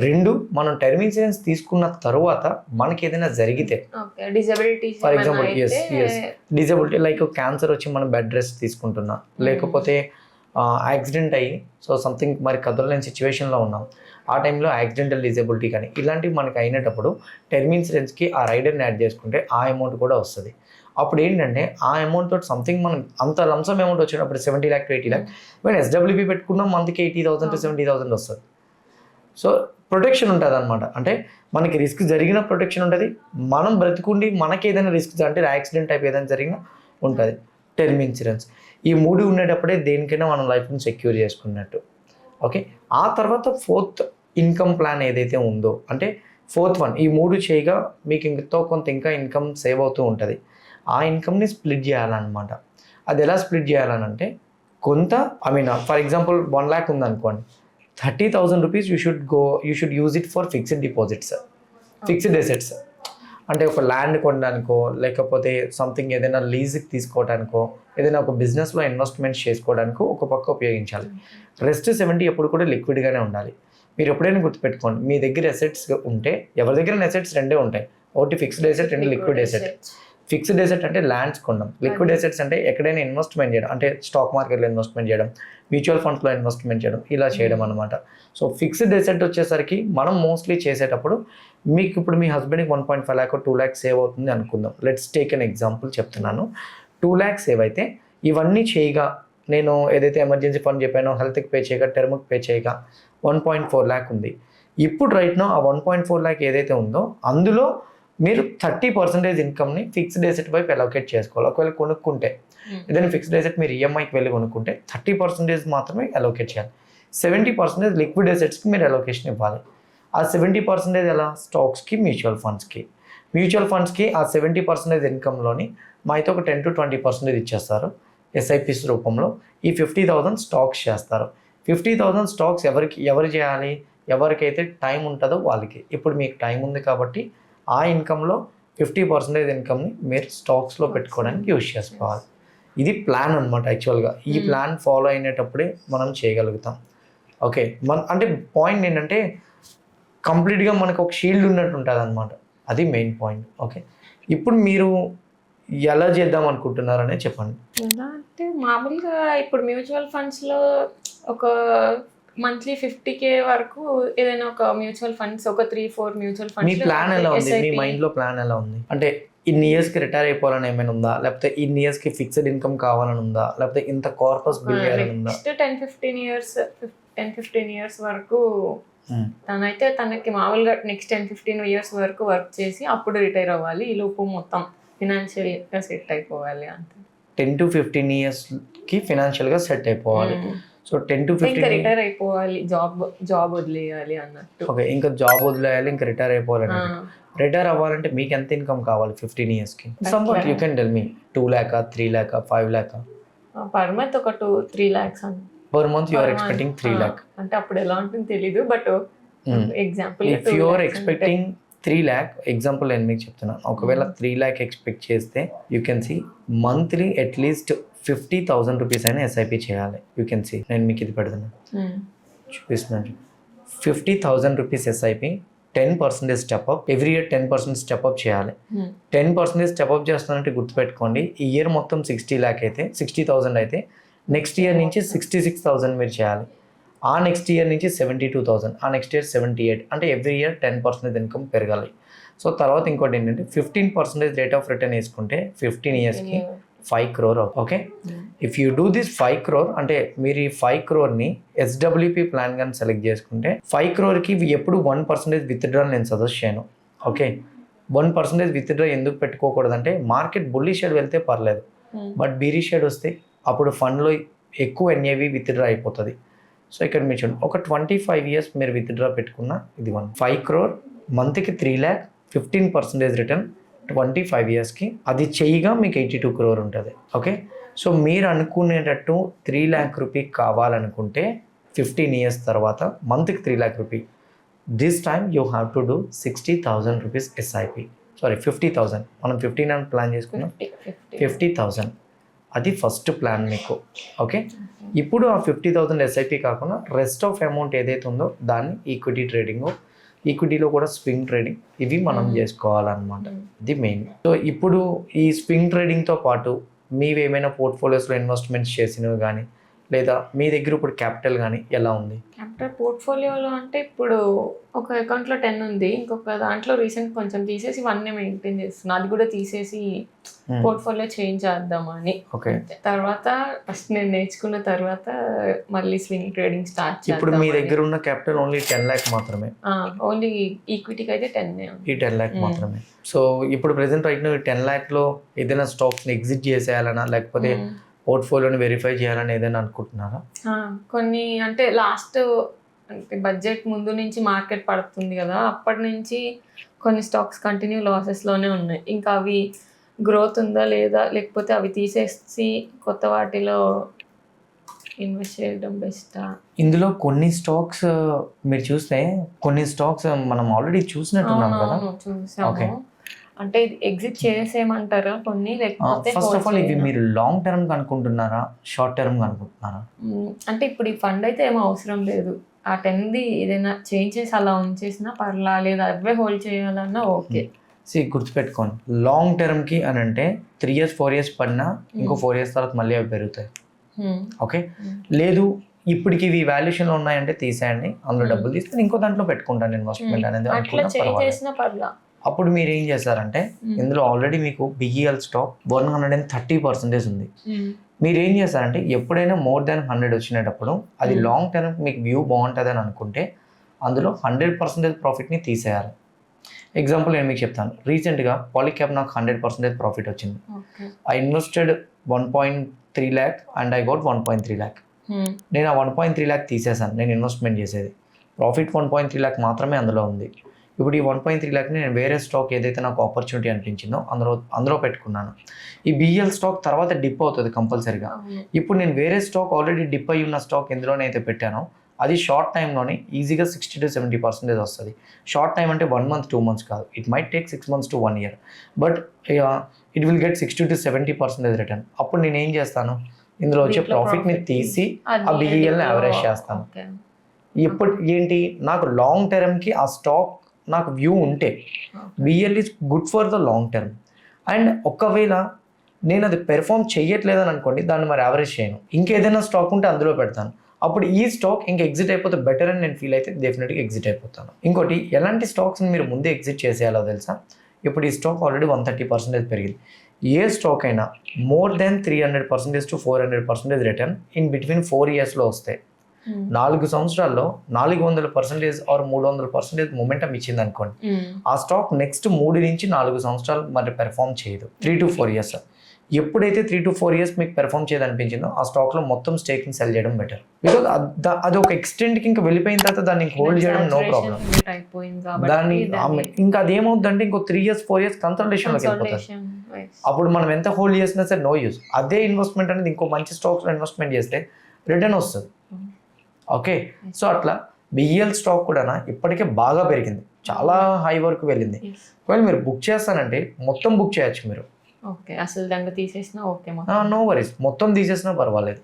2, మనం టర్మ్ ఇన్సూరెన్స్ తీసుకున్న తర్వాత మనకి ఏదైనా జరిగితే, for example disability like cancer వచ్చి మనం బెడ్ రెస్ట్ తీసుకుంటున్నా, లేకపోతే యాక్సిడెంట్ అయ్యి సో సంథింగ్ మరి కదలలేని సిచ్యువేషన్లో ఉన్నాం, ఆ టైంలో యాక్సిడెంటల్ డిజబిలిటీ కానీ ఇలాంటివి మనకి అయినప్పుడు టర్మ్ ఇన్సూరెన్స్కి ఆ రైడర్ని యాడ్ చేసుకుంటే ఆ అమౌంట్ కూడా వస్తుంది. అప్పుడు ఏంటంటే ఆ అమౌంట్ తోటి సంథింగ్ మనం అంత లంసమ్ అమౌంట్ వచ్చినప్పుడు 70 lakh to 80 lakh, మేము SWP పెట్టుకున్నాం మంత్కి 80,000 to 70,000 వస్తుంది. సో ప్రొటెక్షన్ ఉంటుంది అనమాట. అంటే మనకి రిస్క్ జరిగిన ప్రొటెక్షన్ ఉంటుంది, మనం బ్రతికుండి మనకి ఏదైనా రిస్క్ అంటే యాక్సిడెంట్ టైప్ ఏదైనా జరిగినా ఉంటుంది. టర్మ్ ఇన్సూరెన్స్ ఈ 3 ఉండేటప్పుడే దేనికైనా మనం లైఫ్ని సెక్యూర్ చేసుకున్నట్టు. ఓకే, ఆ తర్వాత 4th ఇన్కమ్ ప్లాన్ ఏదైతే ఉందో, అంటే 4th వన్, ఈ 3 చేయగా మీకు ఎంతో కొంత ఇంకా ఇన్కమ్ సేవ్ అవుతూ ఉంటుంది. ఆ ఇన్కమ్ని స్ప్లిట్ చేయాలన్నమాట. అది ఎలా స్ప్లిట్ చేయాలనంటే కొంత ఫర్ ఎగ్జాంపుల్ 1 lakh ఉందనుకోండి, 30,000 rupees you should use it for fixed deposits, fixed assets. అంటే ఒక ల్యాండ్ కొనడానికో, లేకపోతే సంథింగ్ ఏదైనా లీజ్కి తీసుకోవడానికో, ఏదైనా ఒక బిజినెస్లో ఇన్వెస్ట్మెంట్స్ చేసుకోవడానికో ఒక పక్క ఉపయోగించాలి. రెస్ట్ 70 ఎప్పుడు కూడా లిక్విడ్గానే ఉండాలి. మీరు ఎప్పుడైనా గుర్తుపెట్టుకోండి, మీ దగ్గర అసెట్స్ ఉంటే, ఎవరి దగ్గర అసెట్స్ 2 ఉంటాయి, ఒకటి fixed asset, 2 liquid asset. Fixed asset అంటే ల్యాండ్స్ కొనడం, లిక్విడ్ అసెట్స్ అంటే ఎక్కడైనా ఇన్వెస్ట్మెంట్ చేయడం, అంటే స్టాక్ మార్కెట్లో ఇన్వెస్ట్మెంట్ చేయడం, మ్యూచువల్ ఫండ్స్లో ఇన్వెస్ట్మెంట్ చేయడం, ఇలా చేయడం అనమాట. సో ఫిక్స్డ్ అసెట్ వచ్చేసరికి మనం మోస్ట్లీ చేసేటప్పుడు మీకు ఇప్పుడు మీ హస్బెండ్కి 1.5 lakh 2 lakh సేవ్ అవుతుంది అనుకుందాం. లెట్స్ టేక్ అన్ ఎగ్జాంపుల్ చెప్తున్నాను. 2 lakh సేవ్ అయితే ఇవన్నీ చేయగా, నేను ఏదైతే ఎమర్జెన్సీ ఫండ్ చెప్పానో హెల్త్కి పే చేయగా, టర్మ్కి పే చేయగా 1.4 lakh ఉంది. ఇప్పుడు రైట్ నో ఆ 1.4 lakh ఏదైతే ఉందో అందులో మీరు 30% ఇన్కమ్ని ఫిక్స్డ్ అసెట్ వైపు అలొకేట్ చేసుకోవాలి. ఒకవేళ కొనుక్కుంటే ఏదైనా ఫిక్స్డ్ అసెట్ మీరు ఈఎంఐకి వెళ్ళి కొనుక్కుంటే 30% మాత్రమే అలొకేట్ చేయాలి. 70% లిక్విడ్ అసెట్స్కి మీరు అలొకేషన్ ఇవ్వాలి. ఆ 70% ఎలా? స్టాక్స్కి, మ్యూచువల్ ఫండ్స్కి. మ్యూచువల్ ఫండ్స్కి ఆ 70% ఇన్కమ్లోని మా అయితే ఒక 10-20% ఇచ్చేస్తారు ఎస్ఐపిస్ రూపంలో. ఈ 50,000 స్టాక్స్ చేస్తారు. 50,000 స్టాక్స్ ఎవరు చేయాలి? ఎవరికైతే టైం ఉంటుందో వాళ్ళకి. ఇప్పుడు మీకు టైం ఉంది కాబట్టి ఆ ఇన్కంలో 50% ఇన్కమ్ని మీరు స్టాక్స్లో పెట్టుకోవడానికి యూజ్ చేసుకోవాలి. ఇది ప్లాన్ అనమాట యాక్చువల్గా. ఈ ప్లాన్ ఫాలో అయినప్పుడే మనం చేయగలుగుతాం. ఓకే, అంటే పాయింట్ ఏంటంటే కంప్లీట్గా మనకు ఒక షీల్డ్ ఉన్నట్టు ఉంటుంది అనమాట. అది మెయిన్ పాయింట్. ఓకే, ఇప్పుడు మీరు ఎలా చేద్దాం అనుకుంటున్నారనే చెప్పండి. ఎలా అంటే మామూలుగా ఇప్పుడు మ్యూచువల్ ఫండ్స్లో ఒక మంత్లీ 50K వరకు ఏదైనా ఒక మ్యూచువల్ ఫండ్స్ ఒక 3-4 మ్యూచువల్ మీ ఫండ్స్ ప్లాన్ ఎలా ఉంది? మీ మైండ్లో ప్లాన్ ఎలా ఉంది? అంటే ఇన్ని ఇయర్స్కి రిటైర్ అయిపోవాలని ఏమైనా ఉందా? లేకపోతే ఇన్ని ఇయర్స్కి ఫిక్స్డ్ ఇన్కమ్ కావాలని ఉందా? లేకపోతే ఇంత కార్పస్ బిల్ చేయాలని ఉందా? నెక్స్ట్ 10-15 ఇయర్స్ వరకు తనైతే తనకి మామూలుగా నెక్స్ట్ 10-15 ఇయర్స్ వరకు వర్క్ చేసి అప్పుడు రిటైర్ అవ్వాలి. ఈ లోపు మొత్తం ఫినాన్షియల్గా సెట్ అయిపోవాలి అంతే. 10-15 ఇయర్స్కి ఫినాన్షియల్గా సెట్ అయిపోవాలి. సో 10-15 రిటైర్ అయిపోవాలి, జాబ్ వదిలేయాలి అన్నట్టు. ఓకే, ఇంకా జాబ్ వదిలేయాలి, ఇంకా రిటైర్ అయిపోవాలి. రిటైర్ అవ్వాలంటే మీకు ఎంత ఇన్కమ్ కావాలి 15 ఇయర్స్కి? Some but you can tell me. 2 lakh, 3 lakh, 5 lakh? Per month ఒక 2-3 lakhs అని. Per month you are expecting 3 lakh. అంటే అప్పుడు ఎలా ఉంటుందో తెలీదు, but example if you are expecting 3 lakh, example నేను మీకు చెప్తున్నాను. ఒకవేళ 3 lakh ఎక్స్పెక్ట్ చేస్తే you can see monthly at least 50,000 rupees అయినా ఎస్ఐపి చేయాలి. యూ కెన్ సీ, నేను మీకు ఇది పెడుతున్నాను, చూపిస్తున్నాను. 50,000 rupees SIP, 10% step up, every year 10% step up చేయాలి. 10% స్టెప్అప్ చేస్తానంటే గుర్తుపెట్టుకోండి, ఈ ఇయర్ మొత్తం 60,000 అయితే నెక్స్ట్ ఇయర్ నుంచి 66,000 మీరు చేయాలి. ఆ నెక్స్ట్ ఇయర్ నుంచి 72,000, ఆ నెక్స్ట్ ఇయర్ 78, అంటే ఎవ్రీ ఇయర్ 10% ఇన్కమ్ పెరగాలి. సో తర్వాత ఇంకోటి ఏంటంటే 15% రేట్ ఆఫ్ రిటర్న్ వేసుకుంటే 15 ఇయర్స్కి 5 crore. Okay, if you do this 5 crore, అంటే మీరు ఈ 5 crore ఎస్డబ్ల్యూపీ ప్లాన్ కానీ సెలెక్ట్ చేసుకుంటే 5 crore ఎప్పుడు 1% విత్డ్రా నేను సజెస్ట్ చేయను. ఓకే, 1% విత్డ్రా ఎందుకు పెట్టుకోకూడదంటే మార్కెట్ బుల్లి షేడ్ వెళ్తే పర్లేదు, బట్ బీరీ షేడ్ వస్తే అప్పుడు ఫండ్లో ఎక్కువ ఎన్ఏవి విత్డ్రా అయిపోతుంది. సో ఇక్కడ మీరు చూడండి, ఒక 25 ఇయర్స్ మీరు విత్డ్రా పెట్టుకున్న ఇది 5 crore, మంత్కి 3 lakh, 15% రిటర్న్ 25 ఇయర్స్కి, అది చేయగా మీకు 82 crore ఉంటుంది. ఓకే, సో మీరు అనుకునేటట్టు 3 lakh రూపీ కావాలనుకుంటే 15 ఇయర్స్ తర్వాత మంత్కి 3 lakh rupee, this time you have to do 60,000 rupees SIP. Sorry 50,000, మనం 15 అని ప్లాన్ చేసుకున్నాం. 50,000 అది ఫస్ట్ ప్లాన్ మీకు. ఓకే, ఇప్పుడు ఆ 50,000 ఎస్ఐపి కాకుండా రెస్ట్ ఆఫ్ అమౌంట్ ఏదైతే ఉందో దాన్ని ఈక్విటీ ట్రేడింగ్, ఈక్విటీలో కూడా స్వింగ్ ట్రేడింగ్, ఇవి మనం చేసుకోవాలన్నమాట. ఇది మెయిన్. సో ఇప్పుడు ఈ స్వింగ్ ట్రేడింగ్తో పాటు మీవి ఏమైనా పోర్ట్ఫోలియోస్లో ఇన్వెస్ట్మెంట్స్ చేసినవి కానీ, లేదా మీ దగ్గర ఇప్పుడు క్యాపిటల్ కానీ ఎలా ఉంది? క్యాపిటల్ పోర్ట్ఫోలియోలో అంటే ఇప్పుడు ఒక అకౌంట్లో 10 ఉంది, ఇంకొక దాంట్లో రీసెంట్ కొంచెం తీసేసి 1 మెయింటైన్ చేస్తున్నా. అది కూడా తీసేసి పోర్ట్ఫోలియో చేంజ్ చేద్దామని. ఓకే, తర్వాత ఫస్ట్ నేను నేర్చుకున్న తర్వాత మళ్ళీ స్వింగ్ ట్రేడింగ్ స్టార్ట్ చేద్దాం. ఇప్పుడు మీ దగ్గర ఉన్న క్యాపిటల్ ఓన్లీ 10 lakh మాత్రమే? ఓన్లీ ఈక్విటీకి అయితే 10 ఈ 10 lakh మాత్రమే. సో ఇప్పుడు ప్రెసెంట్ రైట్ ఈ 10 lakhలో ఏదైనా స్టాక్స్ని ఎగ్జిట్ చేసేయాలన్నా, లేకపోతే పోర్ట్ఫోలియోని వెరిఫై చేయాలని ఏదైనా అనుకుంటున్నారా? కొన్ని అంటే లాస్ట్ అంటే బడ్జెట్ ముందు నుంచి మార్కెట్ పడుతుంది కదా, అప్పటి నుంచి కొన్ని స్టాక్స్ కంటిన్యూ లాసెస్లోనే ఉన్నాయి. ఇంకా అవి గ్రోత్ ఉందా లేదా, లేకపోతే అవి తీసేసి కొత్త వాటిలో ఇన్వెస్ట్ చేయడం బెస్టా? ఇందులో కొన్ని స్టాక్స్ మీరు చూస్తే, కొన్ని స్టాక్స్ మనం ఆల్రెడీ చూసినట్టున్నాం కదా. చూసాము. అంటే ఇది ఎగ్జిట్ చేసేయమంటారా కొన్ని, లేకపోతే ఫస్ట్ ఆఫ్ ఆల్ ఇవి మీరు లాంగ్ టర్మ్ అనుకుంటున్నారా, షార్ట్ టర్మ్ అనుకుంటున్నారా? అంటే ఇప్పుడు ఈ ఫండ్ అయితే ఏమో అవసరం లేదు, ఆ 10ది ఏదైనా చేంజ్ చేసి అలా ఉంచేసినా పర్లా, లేదా అవే హోల్డ్ చేయాలన్నా ఓకే. గుర్తుపెట్టుకోండి, లాంగ్ టర్మ్కి అని అంటే 3 years 4 years పడినా ఇంకో 4 years తర్వాత మళ్ళీ అవి పెరుగుతాయి. ఓకే, లేదు ఇప్పటికి ఇవి వాల్యుయేషన్లో ఉన్నాయంటే తీసేయండి, అందులో డబ్బులు తీసుకుని ఇంకో దాంట్లో పెట్టుకుంటాను ఇన్వెస్ట్మెంట్ అనేది అనుకున్నా. అప్పుడు మీరు ఏం చేస్తారంటే, ఇందులో ఆల్రెడీ మీకు బిఈఎల్ స్టాక్ 130% ఉంది. మీరు ఏం చేస్తారంటే, ఎప్పుడైనా మోర్ దాన్ 100 వచ్చినప్పుడు అది లాంగ్ టర్మ్ మీకు వ్యూ బాగుంటుంది అని అనుకుంటే అందులో 100% ప్రాఫిట్ని తీసేయాలి. ఎగ్జాంపుల్ నేను మీకు చెప్తాను, రీసెంట్గా పాలిక్యాబ్ నాకు 100% ప్రాఫిట్ వచ్చింది. I invested 1.3 lakh and I got 1.3 lakh. నేను ఆ 1.3 lakh తీసేసాను, నేను ఇన్వెస్ట్మెంట్ చేసేది ప్రాఫిట్ 1.3 lakh మాత్రమే అందులో ఉంది. ఇప్పుడు ఈ 1.3 lakh నేను వేరే స్టాక్ ఏదైతే నాకు ఆపర్చునిటీ అనిపించిందో అందులో పెట్టుకున్నాను. ఈ బిఎల్ స్టాక్ తర్వాత డిప్ అవుతుంది కంపల్సరీగా. ఇప్పుడు నేను వేరే స్టాక్ ఆల్రెడీ డిప్ అయ్యి ఉన్న స్టాక్ ఎందులోనైతే పెట్టానో అది షార్ట్ టైంలోనే ఈజీగా 60 to 70% వస్తుంది. షార్ట్ టైం అంటే 1 month 2 months కాదు, it might take 6 months to 1 year, but it will get 60 to 70% return. అప్పుడు నేను ఏం చేస్తాను, ఇందులో వచ్చే ప్రాఫిట్ని తీసి ఆ బిఈఎల్ని యావరేజ్ చేస్తాను. ఇప్పుడు ఏంటి, నాకు లాంగ్ టర్మ్కి ఆ స్టాక్ నాకు వ్యూ ఉంటే BL is good for the long term. And ఒకవేళ నేను అది పెర్ఫామ్ చేయట్లేదని అనుకోండి, దాన్ని మరి యావరేజ్ చేయను, ఇంకేదైనా స్టాక్ ఉంటే అందులో పెడతాను. అప్పుడు ఈ స్టాక్ ఇంకా ఎగ్జిట్ అయిపోతే బెటర్ అని నేను ఫీల్ అయితే డెఫినెట్గా ఎగ్జిట్ అయిపోతాను. ఇంకోటి, ఎలాంటి స్టాక్స్ని మీరు ముందే ఎగ్జిట్ చేసేయాలో తెలుసా? ఇప్పుడు ఈ స్టాక్ ఆల్రెడీ 130% పెరిగింది. ఏ స్టాక్ అయినా more than 300% to 400% return in between 4 yearsలో వస్తాయి. 4 సంవత్సరాల్లో 400% ఆర్ 300% మొమెంటం ఇచ్చింది అనుకోండి, ఆ స్టాక్ నెక్స్ట్ 3 నుంచి 4 సంవత్సరాలు మరి పెర్ఫామ్ చేయదు. 3 to 4 years. ఎప్పుడైతే 3 to 4 years మీకు పెర్ఫామ్ చేయదనిపించిందో ఆ స్టాక్లో మొత్తం స్టేక్ని సెల్ చేయడం బెటర్. బికాజ్ అది ఒక ఎక్స్టెంట్కి ఇంకా వెళ్ళిపోయిన తర్వాత దాన్ని హోల్డ్ చేయడం నో ప్రాబ్లం. దాన్ని ఇంకా అదేమవుతుందంటే ఇంకో 3 years 4 years కన్సల్టేషన్లోకి వెళ్ళిపోతుంది. అప్పుడు మనం ఎంత హోల్డ్ చేసినా సరే నో యూజ్. అదే ఇన్వెస్ట్మెంట్ అనేది ఇంకో మంచి స్టాక్స్లో ఇన్వెస్ట్మెంట్ చేస్తే రిటర్న్ వస్తుంది. ఓకే, సో అట్లా బిఎల్ స్టాక్ కూడా ఇప్పటికే బాగా పెరిగింది, చాలా హై వరకు వెళ్ళింది. ఒకవేళ మీరు బుక్ చేస్తానంటే మొత్తం బుక్ చేయొచ్చు మీరు. ఓకే, అసలు దాంట్లో తీసేసినా ఓకే, నో వరీస్, మొత్తం తీసేసినా పర్వాలేదు.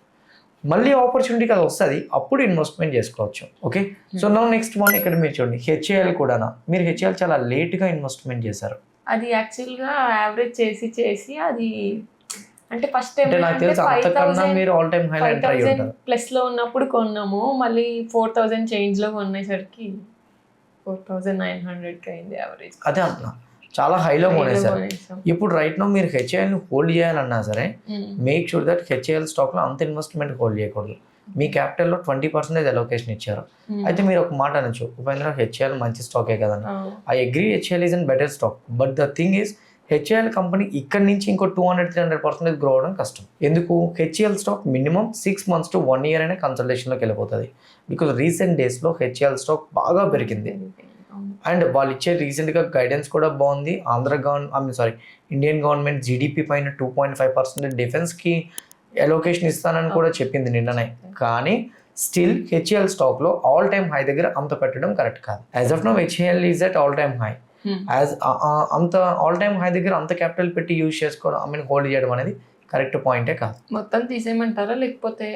మళ్ళీ ఆపర్చునిటీకి అది వస్తుంది, అప్పుడు ఇన్వెస్ట్మెంట్ చేసుకోవచ్చు. ఓకే, సో నా నెక్స్ట్ వన్ ఇక్కడ మీరు చూడండి, హెచ్ఏఎల్ కూడా. మీరు హెచ్ఏఎల్ చాలా లేట్గా ఇన్వెస్ట్మెంట్ చేశారు. అది యాక్చువల్గా యావరేజ్ చేసి అది అంటే ఫస్ట్ అంటే నాకు తెలుసు అంతకన్నా మీరు ఆల్ టైమ్ హై ఎంటర్ అయ్యి ఉంటారు. ప్లస్ లో ఉన్నప్పుడు కొన్నాము, మళ్ళీ 4000 చేంజ్ లో కొనేసరికి 4900 అయింది యావరేజ్. అదే అంటున్నా, చాలా హైలో కొనేసారు. ఇప్పుడు రైట్ నో మీరు హెచ్ఏఎల్ని హోల్డ్ చేయాలన్నా సరే మేక్ షూర్ దట్ హెచ్ఏఎల్ స్టాక్లో అంత ఇన్వెస్ట్మెంట్ హోల్డ్ చేయకూడదు. మీ క్యాపిటల్లో 20% అలొకేషన్ ఇచ్చారు. అయితే మీరు ఒక మాట అనొచ్చు, ఉపేంద్ర హెచ్ఏఎల్ మంచి స్టాకే కదండి. I agree, HAL is an better stock, but the thing is HAL company ఇక్కడ నుంచి ఇంకో 200-300% గ్రో అవడం కష్టం. ఎందుకు? HAL stock minimum 6 months to 1 year అనే కన్సల్టేషన్లోకి వెళ్ళిపోతుంది. బికాజ్ రీసెంట్ డేస్లో హెచ్ఏఎల్ స్టాక్ బాగా పెరిగింది. అండ్ వాళ్ళు ఇచ్చే రీసెంట్గా గైడెన్స్ కూడా బాగుంది. ఇండియన్ గవర్నమెంట్ జీడిపి పైన 2.5% డిఫెన్స్కి అలొకేషన్ ఇస్తానని కూడా చెప్పింది నిన్ననే. కానీ స్టిల్ హెచ్ఏఎల్ స్టాక్లో ఆల్ టైమ్ హై దగ్గర అంత పెట్టడం కరెక్ట్ కాదు. As of now HAL is at all time high. అంత ఆల్ టైమ్ హై దగ్గర అంత క్యాపిటల్ పెట్టి యూజ్ చేసుకోవడం, హోల్డ్ చేయడం అనేది కరెక్ట్ పాయింటే కాదు. మొత్తం తీసేయమంటారా లేకపోతే?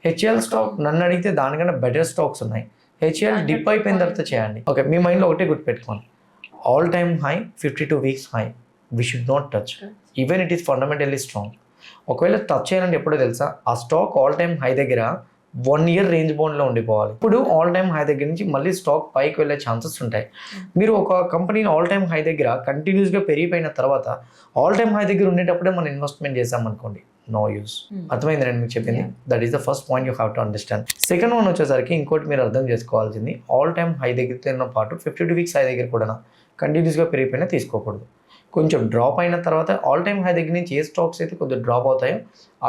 హెచ్ఏఎల్ స్టాక్ నన్ను అడిగితే దానికన్నా బెటర్ స్టాక్స్ ఉన్నాయి. హెచ్ఏఎల్ డిప్ అయిపోయిన తర్వాత చేయండి. ఓకే, మీ మైండ్లో ఒకటే గుర్తుపెట్టుకోండి, all time high 52 weeks high we should not touch even it is fundamentally strong. ఒకవేళ టచ్ చేయాలంటే ఎప్పుడో తెలుసా, ఆ స్టాక్ ఆల్ టైమ్ హై దగ్గర 1 year రేంజ్ బౌండ్లో ఉండిపోవాలి. ఇప్పుడు ఆల్ టైమ్ హై దగ్గర నుంచి మళ్ళీ స్టాక్ పైకి వెళ్ళే ఛాన్సెస్ ఉంటాయి. మీరు ఒక కంపెనీని ఆల్ టైమ్ హై దగ్గర కంటిన్యూస్గా పెరిగిపోయిన తర్వాత ఆల్ టైమ్ హై దగ్గర ఉండేటప్పుడే మనం ఇన్వెస్ట్మెంట్ చేసామనుకోండి, నో యూస్. అర్థమైంది నేను మీకు చెప్పింది. That is the first point you have to understand. Second one వచ్చేసరికి ఇంకోటి మీరు అర్థం చేసుకోవాల్సింది, ఆల్ టైమ్ హై దగ్గరతో పాటు 52 weeks హై దగ్గర కూడా కంటిన్యూస్గా పెరిగిపోయినా తీసుకోకూడదు. కొంచెం డ్రాప్ అయిన తర్వాత ఆల్ టైమ్ హై దగ్గర నుంచి ఏ స్టాక్స్ అయితే కొద్దిగా డ్రాప్ అవుతాయో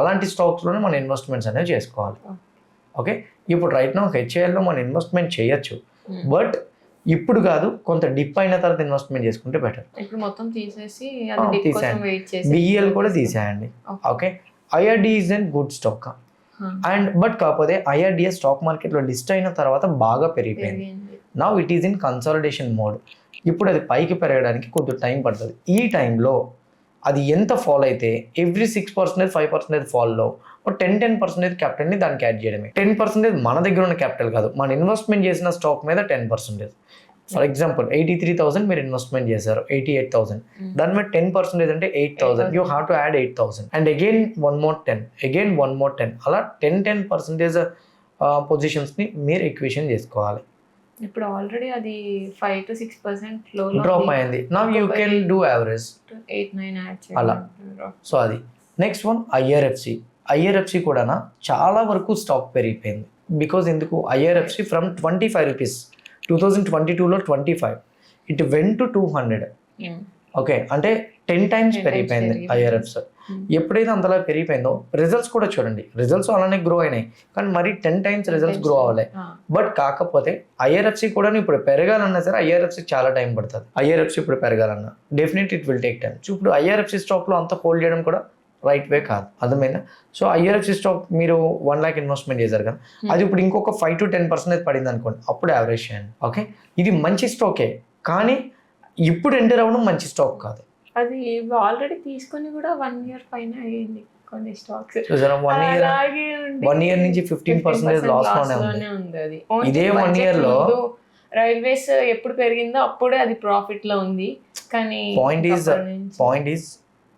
అలాంటి స్టాక్స్లోనే మన ఇన్వెస్ట్మెంట్స్ అనేవి చేసుకోవాలి. ఓకే, ఇప్పుడు రైట్ నౌ హెచ్ఏఎల్లో మనం ఇన్వెస్ట్మెంట్ చేయొచ్చు, బట్ ఇప్పుడు కాదు, కొంత డిప్ అయిన తర్వాత ఇన్వెస్ట్మెంట్ చేసుకుంటే బెటర్. ఇప్పుడు మొత్తం తీసేసి బిఈఎల్ కూడా తీసేయండి. Okay, IRD is an good stock. And but కాకపోతే ఐఆర్డిఎస్ స్టాక్ మార్కెట్లో లిస్ట్ అయిన తర్వాత బాగా పెరిగిపోయింది. Now it is in consolidation mode. ఇప్పుడు అది పైకి పెరగడానికి కొద్దిగా టైం పడుతుంది. ఈ టైంలో అది ఎంత ఫాల్ అయితే ఎవ్రీ 6% 5% ఫాల్లో 10% క్యాపిటల్ని దానికి యాడ్ చేయడమే. 10% మన దగ్గర ఉన్న క్యాపిటల్ కాదు, మన ఇన్వెస్ట్మెంట్ చేసిన స్టాక్ మీద 10%. ఫర్ ఎగ్జాంపుల్ 83,000 మీరు ఇన్వెస్ట్మెంట్ చేశారు, 88,000, దాని మీద 10% అంటే 8,000. You have to add 8,000 and again one more 10, అలా 10% పొజిషన్స్ని మీరు ఈక్వేషన్ చేసుకోవాలి. ఇప్పుడు ఆల్రెడీ అది 5 to 6% డ్రాప్ అయింది. Now you can do average 8-9 add అలా. సో అది నెక్స్ట్ వన్ ఐఆర్ఎఫ్సి కూడా చాలా వరకు స్టాక్ పెరిగిపోయింది. బికాజ్ ఎందుకు? IRFC from 25 rupees 2022లో 25 it went to 200. Okay, అంటే 10 times 10 times పెరిగిపోయింది పెరిగిపోయింది. ఐఆర్ఎఫ్స్. ఎప్పుడైతే అంతలా పెరిగిపోయిందో రిజల్ట్స్ కూడా చూడండి, రిజల్ట్స్ అలానే గ్రో అయినాయి, కానీ మరి 10 times రిజల్ట్స్ గ్రో అవ్వలే. బట్ కాకపోతే ఐఆర్ఎఫ్సి కూడా ఇప్పుడు పెరగాలన్నా సరే ఐఆర్ఎఫ్సి చాలా టైం పడుతుంది. ఐఆర్ఎఫ్సి ఇప్పుడు పెరగాలన్నా definite it will take time. So ఇప్పుడు ఐఆర్ఎఫ్సి స్టాక్లో అంత హోల్డ్ చేయడం కూడా రైట్ వే కాదు, అర్థమైందా? సో ఐఆర్ఎఫ్సి స్టాక్ మీరు 1 lakh ఇన్వెస్ట్మెంట్ చేశారు కదా, అది ఇప్పుడు ఇంకొక 5 to 10% పడింది అనుకోండి, అప్పుడు యావరేజ్ చేయండి. ఓకే, ఇది మంచి స్టాకే, కానీ ఇప్పుడు ఎంటర్ అవ్వడం మంచి స్టాక్ కాదు. అది ఆల్రెడీ తీసుకొని కూడా 1 year పైన అయ్యింది కొన్ని స్టాక్స్. 1 year నుంచి 15% లాస్ లోనే ఉంది. అది ఇదే 1 year లో రైల్వేస్ ఎప్పుడు పెరిగిందో అప్పుడే అది ప్రాఫిట్ లో ఉంది. కానీ పాయింట్ ఈజ్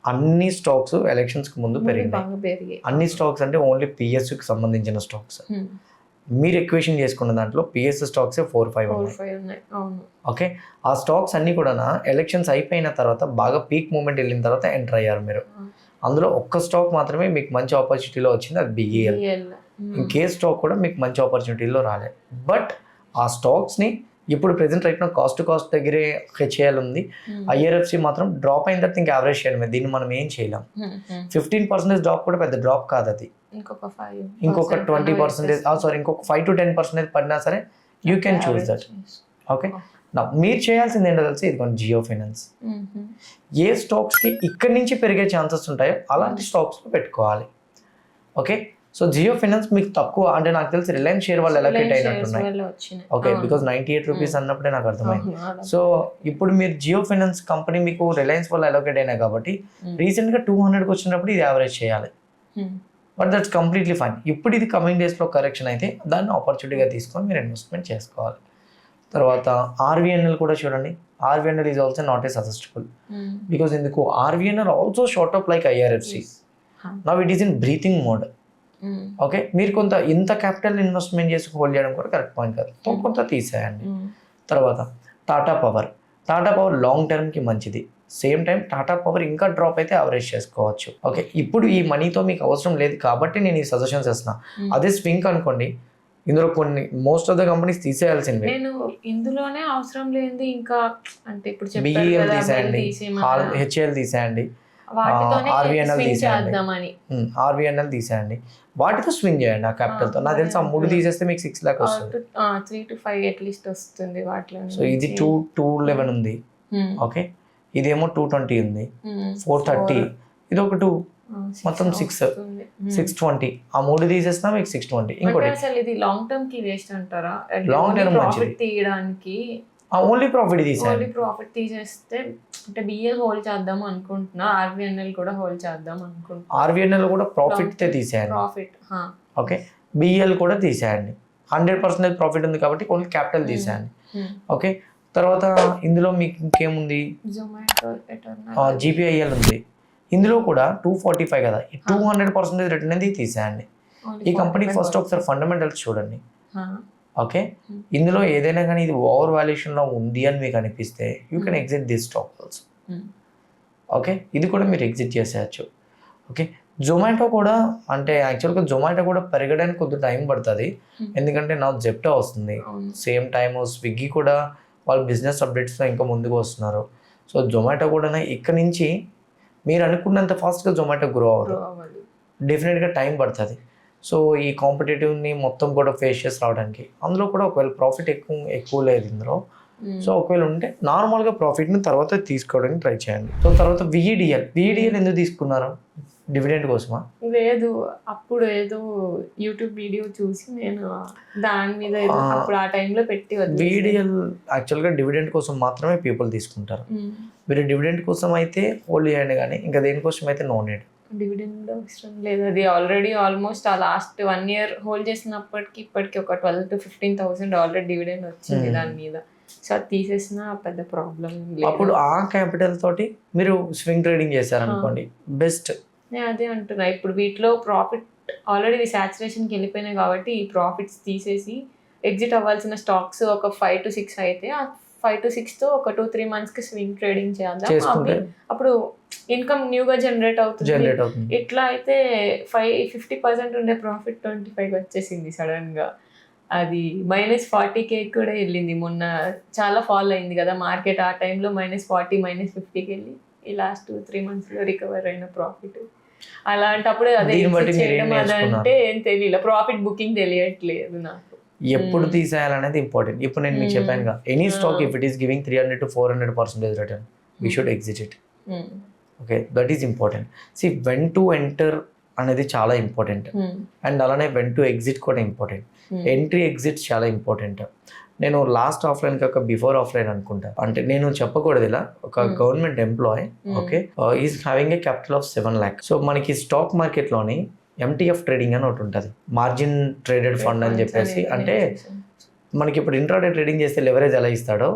అన్ని స్టాక్స్ ఎలక్షన్స్ కి ముందు పెరిగినాయి. అన్ని స్టాక్స్ అంటే ఓన్లీ పిఎస్యు కి సంబంధించిన స్టాక్స్. మీరు ఎక్వేషన్ చేసుకున్న దాంట్లో పిఎస్ స్టాక్స్ 4-5 ఉన్నాయి. ఓకే, ఆ స్టాక్స్ అన్ని కూడా ఎలక్షన్స్ అయిపోయిన తర్వాత బాగా పీక్ మూమెంట్ వెళ్ళిన తర్వాత ఎంటర్ అయ్యారు మీరు. అందులో ఒక్క స్టాక్ మాత్రమే మీకు మంచి ఆపర్చునిటీలో వచ్చింది, అది బిఈఎల్. ఇంకే స్టాక్ కూడా మీకు మంచి ఆపర్చునిటీలో రాలేదు. బట్ ఆ స్టాక్స్ని ఇప్పుడు ప్రెసెంట్ రైట్ నా కాస్ట్ దగ్గరే హెచ్ఏఎల్ ఉంది. ఐఆర్ఎఫ్సి మాత్రం డ్రాప్ అయిన తర్వాత ఇంకా యావరేజ్ చేయడమే, దీన్ని మనం ఏం చేయలేం. 15% డ్రాప్ కూడా పెద్ద డ్రాప్ కాదు, అది ఇంకొక 20%, సారీ ఇంకొక 5 to 10% పడినా సరే you can choose that. Okay, మీరు చేయాల్సింది ఏంటో తెలిసి ఇదిగోండి జియో ఫైనాన్స్. ఏ స్టాక్స్కి ఇక్కడి నుంచి పెరిగే ఛాన్సెస్ ఉంటాయో అలాంటి స్టాక్స్లో పెట్టుకోవాలి. ఓకే, సో జియో ఫైనాన్స్ మీకు తక్కువ అంటే నాకు తెలిసి రిలయన్స్ షేర్ వాళ్ళు ఎలకేట్ అయినట్టున్నాయి. ఓకే, బికాస్ 98 rupees అన్నప్పుడే నాకు అర్థమైంది. సో ఇప్పుడు మీరు జియో ఫైనాన్స్ కంపెనీ మీకు రిలయన్స్ వాళ్ళు ఎలకేట్ అయినాయి కాబట్టి రీసెంట్గా 200కి వచ్చినప్పుడు ఇది యావరేజ్ చేయాలి. But that's completely fine. ఇప్పుడు ఇది కమింగ్ డేస్లో కరెక్షన్ అయితే దాన్ని ఆపర్చునిటీగా తీసుకొని మీరు ఇన్వెస్ట్మెంట్ చేసుకోవాలి. తర్వాత ఆర్వీఎన్ఎల్ కూడా చూడండి. RVNL is also not a suggestable because ఎందుకు RVNL also shot up like IRFC. Now it is in breathing mode. Okay, మీరు కొంత ఇంత క్యాపిటల్ ఇన్వెస్ట్మెంట్ చేసి హోల్డ్ చేయడం కూడా కరెక్ట్ పాయింట్ కాదు, కొంత తీసేయండి. తర్వాత టాటా పవర్ లాంగ్ టర్మ్కి మంచిది. సేమ్ టైం టాటా పవర్ ఇంకా డ్రాప్ అయితే యావరేజ్ చేసుకోవచ్చు. ఓకే, ఇప్పుడు ఈ మనీతో మీకు అవసరం లేదు కాబట్టి నేను ఈ సజెషన్స్ ఇస్తున్నా. అదే స్వింగ్ అనుకోండి, ఇందులో కొన్ని మోస్ట్ ఆఫ్ ద కంపెనీస్ తీసేయాల్సింది. నేను ఇందులోనే అవసరం లేనిది ఇంకా అంటే ఇప్పుడు బిఈఎల్ తీసేయండి, హెచ్ఏఎల్ తీసేయండి, ఆర్వీఎన్ఎల్ తీసేయండి, వాటితో స్వింగ్ చేయండి ఆ క్యాపిటల్ తో. నాకు తెలిసి ఆ 3 తీసేస్తే మీకు 6 lakhs వస్తుంది. 3 to 5 అట్లీస్ట్ వస్తుంది వాటిలో. Hmm. సో ఇది 211 ఉంది. ఓకే, ఇదేమో 220 ఉంది, 430, ఇది ఒక 2, మొత్తం 620. ఆ 3 తీసేసినా మీకు 620. ఇంకోటి అసలు ఇది లాంగ్ టర్మ్ కి వేస్ట్ అంటారా? లాంగ్ టర్మ్ మంచిది తీయడానికి ఓన్లీ ప్రాఫిట్ తీసేయండి. ప్రాఫిట్ తీసేస్తే అంటే బిఎల్ హోల్డ్ చేద్దాం అనుకుంటున్నా, ఆర్వీఎన్ఎల్ కూడా హోల్డ్ చేద్దాం అనుకుంటున్నా. ఆర్వీఎన్ఎల్ కూడా ప్రాఫిట్ తీసేయండి. ప్రాఫిట్ ఓకే, బిఎల్ కూడా తీసేయండి. 100% ప్రాఫిట్ ఉంది కాబట్టి ఓన్లీ క్యాపిటల్ తీసేయండి. ఓకే, తర్వాత ఇందులో మీకు ఇంకేముంది, జీపీఐఎల్ ఉంది. ఇందులో కూడా 245 కదా, 200% రిటర్న్ అనేది తీసేయండి. ఈ కంపెనీ ఫస్ట్ ఒకసారి ఫండమెంటల్స్ చూడండి. ఓకే, ఇందులో ఏదైనా కానీ ఇది ఓవర్ వాల్యుయేషన్లో ఉంది అని మీకు అనిపిస్తే you can exit this stock also. Okay, ఇది కూడా మీరు ఎగ్జిట్ చేసేయచ్చు. ఓకే, జొమాటో కూడా అంటే యాక్చువల్గా జొమాటో కూడా పెరగడానికి కొద్ది టైం పడుతుంది, ఎందుకంటే నాకు జెప్టో వస్తుంది. సేమ్ టైం స్విగ్గీ కూడా వాళ్ళ బిజినెస్ అప్డేట్స్తో ఇంకా ముందుకు వస్తున్నారు. సో జొమాటో కూడా ఇక్కడ నుంచి మీరు అనుకున్నంత ఫాస్ట్గా జొమాటో గ్రో అవ్వదు, డెఫినెట్గా టైం పడుతుంది. సో ఈ కాంపిటేటివ్ని మొత్తం కూడా ఫేస్ చేసి రావడానికి అందులో కూడా ఒకవేళ ప్రాఫిట్ ఎక్కువ లేదు ఇందులో. సో ఒకవేళ ఉంటే నార్మల్గా ప్రాఫిట్ని తర్వాత తీసుకోవడానికి ట్రై చేయండి. సో తర్వాత విఈడిఎల్ ఎందుకు తీసుకున్నారు? డివిడెండ్ కోసమా? లేదు, అప్పుడు ఏదో యూట్యూబ్ వీడియో చూసి నేను దాని మీద అప్పుడు ఆ టైంలో పెట్టి విఈడిఎల్ యాక్చువల్గా డివిడెండ్ కోసం మాత్రమే పీపుల్ తీసుకుంటారు. మీరు డివిడెండ్ కోసం అయితే హోల్డ్ చేయండి, కానీ ఇంకా దేనికోసం అయితే నో నీడ్. డివిడెండ్ అవసరం లేదు, అది ఆల్రెడీ ఆల్మోస్ట్ ఆ లాస్ట్ 1 year హోల్డ్ చేసినప్పటికి ఇప్పటికి ఒక 12,000 to 15,000 ఆల్రెడీ డివిడెండ్ వచ్చింది దాని మీద. సో అది తీసేసిన పెద్ద ప్రాబ్లం లేదు. అప్పుడు ఆ క్యాపిటల్ తోటి మీరు స్వింగ్ ట్రేడింగ్ చేశారనుకోండి బెస్ట్. నేను అదే అంటున్నా, ఇప్పుడు వీటిలో ప్రాఫిట్ ఆల్రెడీ సాచురేషన్కి వెళ్ళిపోయినాయి కాబట్టి ఈ ప్రాఫిట్స్ తీసేసి ఎగ్జిట్ అవ్వాల్సిన స్టాక్స్ ఒక 5 to 6 అయితే ఆ 5 to 6తో ఒక 2-3 monthsకి స్వింగ్ ట్రేడింగ్ చేద్దాం. అప్పుడు ఇన్కమ్ న్యూగా జనరేట్ అవుతుంది. ఇట్లా అయితే 50% ఉండే ప్రాఫిట్ 25 వచ్చేసింది సడన్ గా. అది -40K కూడా వెళ్ళింది మొన్న. చాలా ఫాల్ అయింది కదా మార్కెట్ ఆ టైంలో, -40 -50కి వెళ్ళి ఈ లాస్ట్ 2-3 మంత్స్లో రికవర్ అయిన ప్రాఫిట్. అలాంటప్పుడు అదే దీన్ని బట్టి exit మీరు ఏం చేయడం నేర్చుకున్నారు? అదంటే ఏం తెలియదు, ప్రాఫిట్ బుకింగ్ తెలియట్లేదు నాకు. ఎప్పుడు తీసేయాలనేది ఇంపార్టెంట్. ఇప్పుడు నేను మీకు చెప్పాను కదా, any stock if it is giving 300 to 400% return we should exit it. Okay, that is important. See when to enter అనేది చాలా ఇంపార్టెంట్, అండ్ అలానే వెన్ టు ఎగ్జిట్ కూడా ఇంపార్టెంట్. ఎంట్రీ ఎగ్జిట్ చాలా ఇంపార్టెంట్. నేను లాస్ట్ ఆఫ్లైన్ కాక బిఫోర్ ఆఫ్లైన్ అనుకుంటా, అంటే నేను చెప్పకూడదు ఇలా, ఒక government employee okay is having a capital of 7 lakhs. So మనకి స్టాక్ మార్కెట్లోని MTF ట్రేడింగ్ అని ఒకటి ఉంటుంది, మార్జిన్ ట్రేడెడ్ ఫండ్ అని చెప్పేసి. అంటే మనకి ఇప్పుడు ఇంట్రాడే ట్రేడింగ్ చేస్తే లెవరేజ్ ఎలా ఇస్తాడో,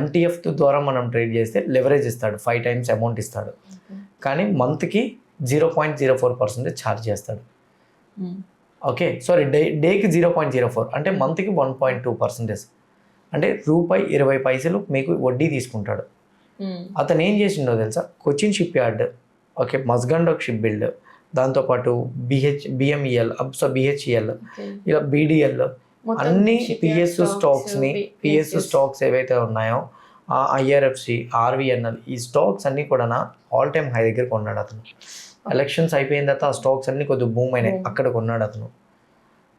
MTF ద్వారా మనం ట్రేడ్ చేస్తే లెవరేజ్ ఇస్తాడు, 5 times అమౌంట్ ఇస్తాడు. కానీ మంత్కి 0.04% ఛార్జ్ చేస్తాడు. ఓకే, సారీ, డేకి 0.04, అంటే మంత్కి 1.2%. అంటే ₹20 మీకు వడ్డీ తీసుకుంటాడు. అతను ఏం చేసిండో తెలుసా, Cochin shipyard, okay, Mazagon Dock ship build, దాంతోపాటు BMEL, BHEL, ఇలా BDL, అన్ని పిఎస్యు స్టాక్స్ ఏవైతే ఉన్నాయో, IRFC, RVNL, ఈ స్టాక్స్ అన్నీ కూడా ఆల్ టైమ్ హై దగ్గర కొన్నాడు అతను. ఎలక్షన్స్ అయిపోయిన తర్వాత ఆ స్టాక్స్ అన్ని కొద్దిగా బూమ్ అయినాయి, అక్కడ కొన్నాడు అతను.